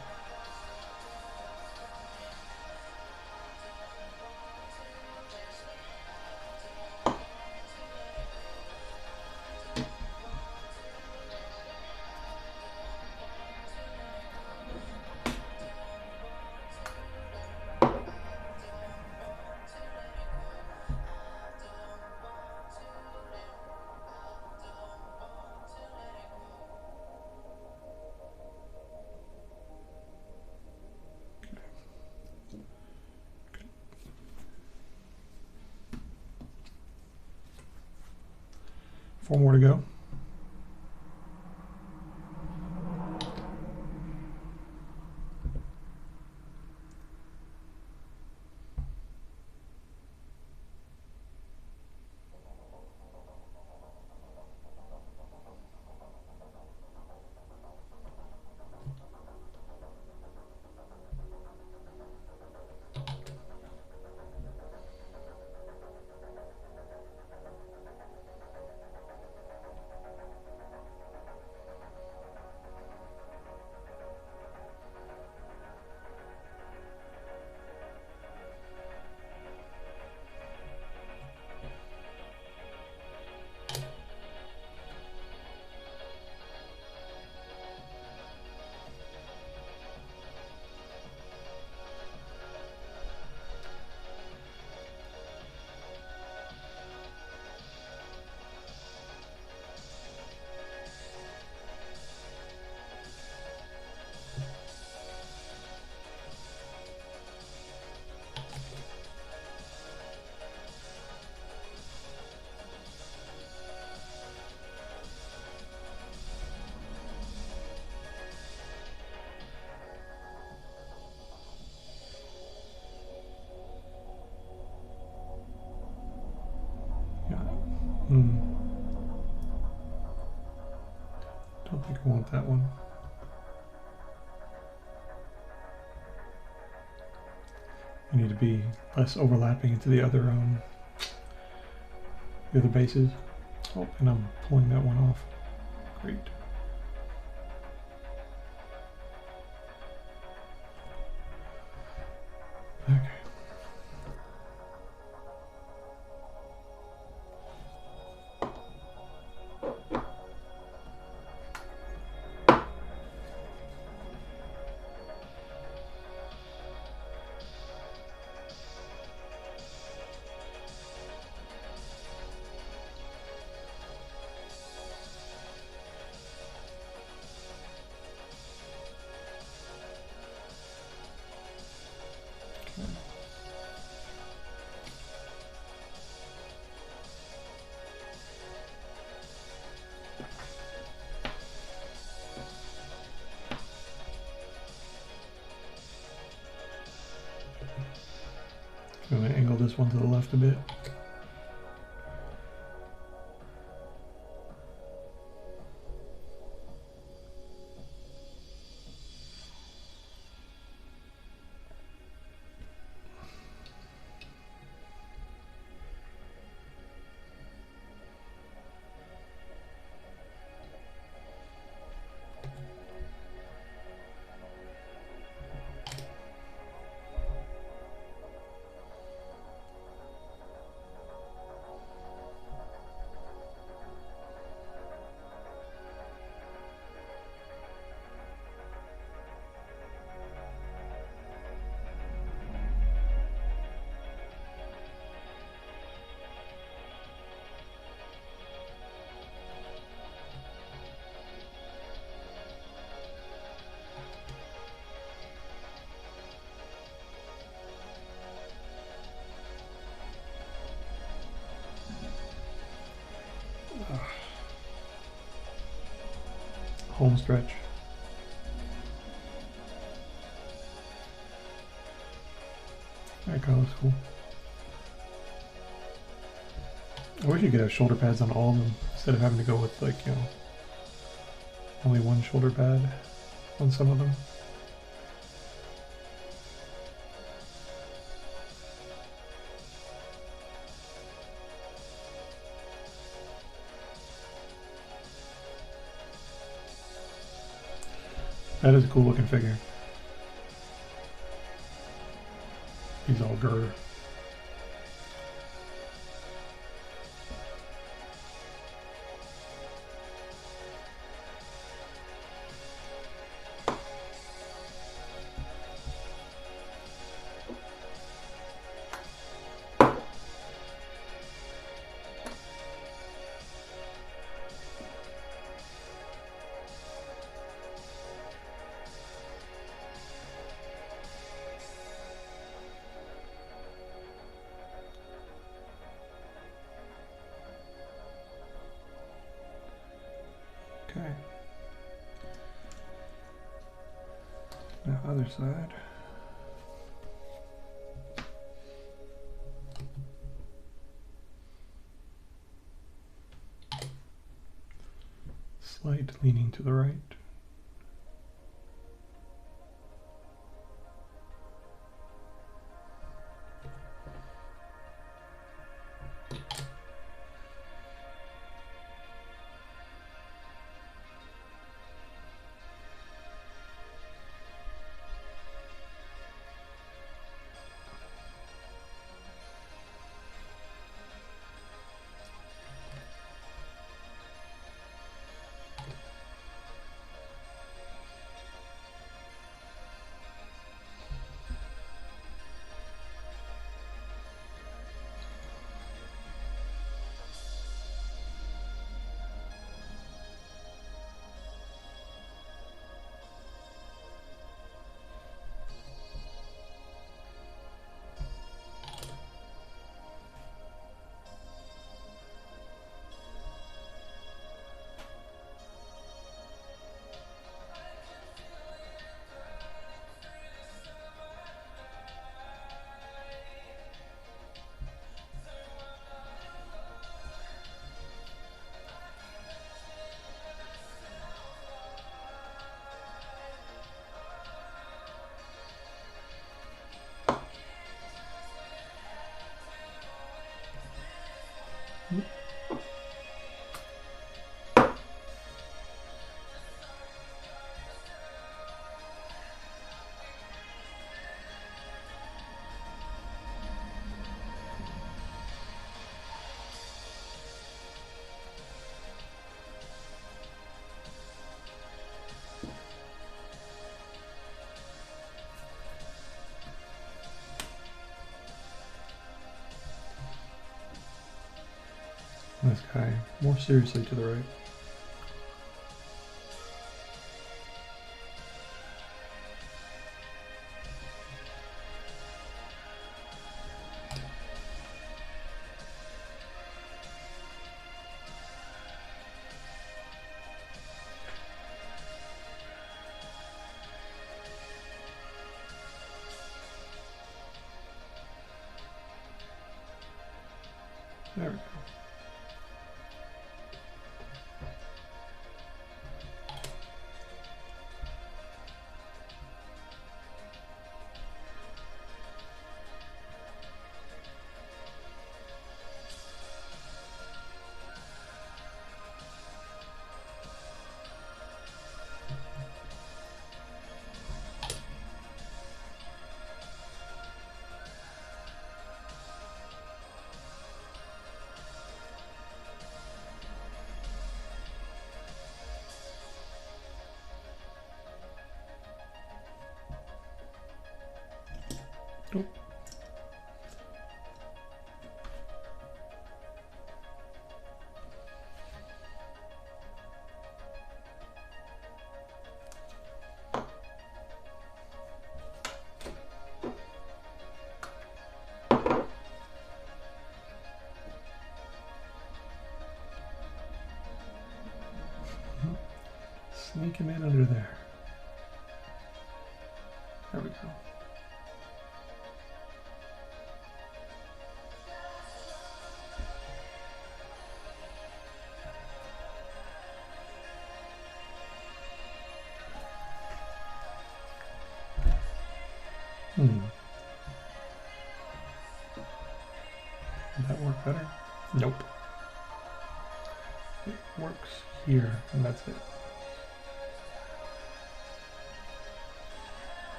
[SPEAKER 1] Four more to go. Don't think I want that one. I need to be less overlapping into the other bases. Oh, and I'm pulling that one off. Great. Okay. I'm going to angle this one to the left a bit. Home stretch. That goes cool. I wish you could have shoulder pads on all of them instead of having to go with, like, you know, only one shoulder pad on some of them. That is a cool looking figure. He's all grr. Okay. Now other side. Slight leaning to the right. This guy more seriously to the right. There we go. Nope. Sneak him in under there. There we go. Did that work better? Nope. It works here, and that's it.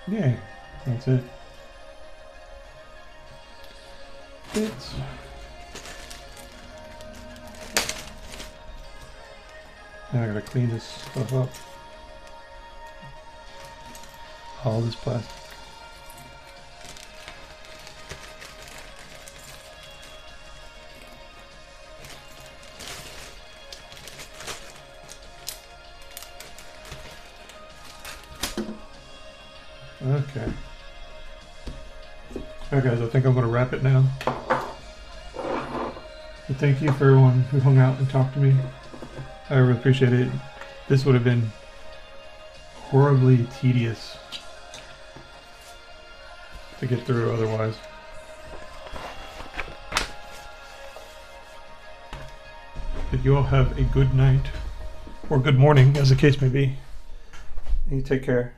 [SPEAKER 1] Yay, that's it. It's now I gotta clean this stuff up. All this plastic. Okay. Alright guys, I think I'm going to wrap it now. So thank you for everyone who hung out and talked to me. I really appreciate it. This would have been horribly tedious to get through otherwise. But you all have a good night, or good morning as the case may be. And you take care.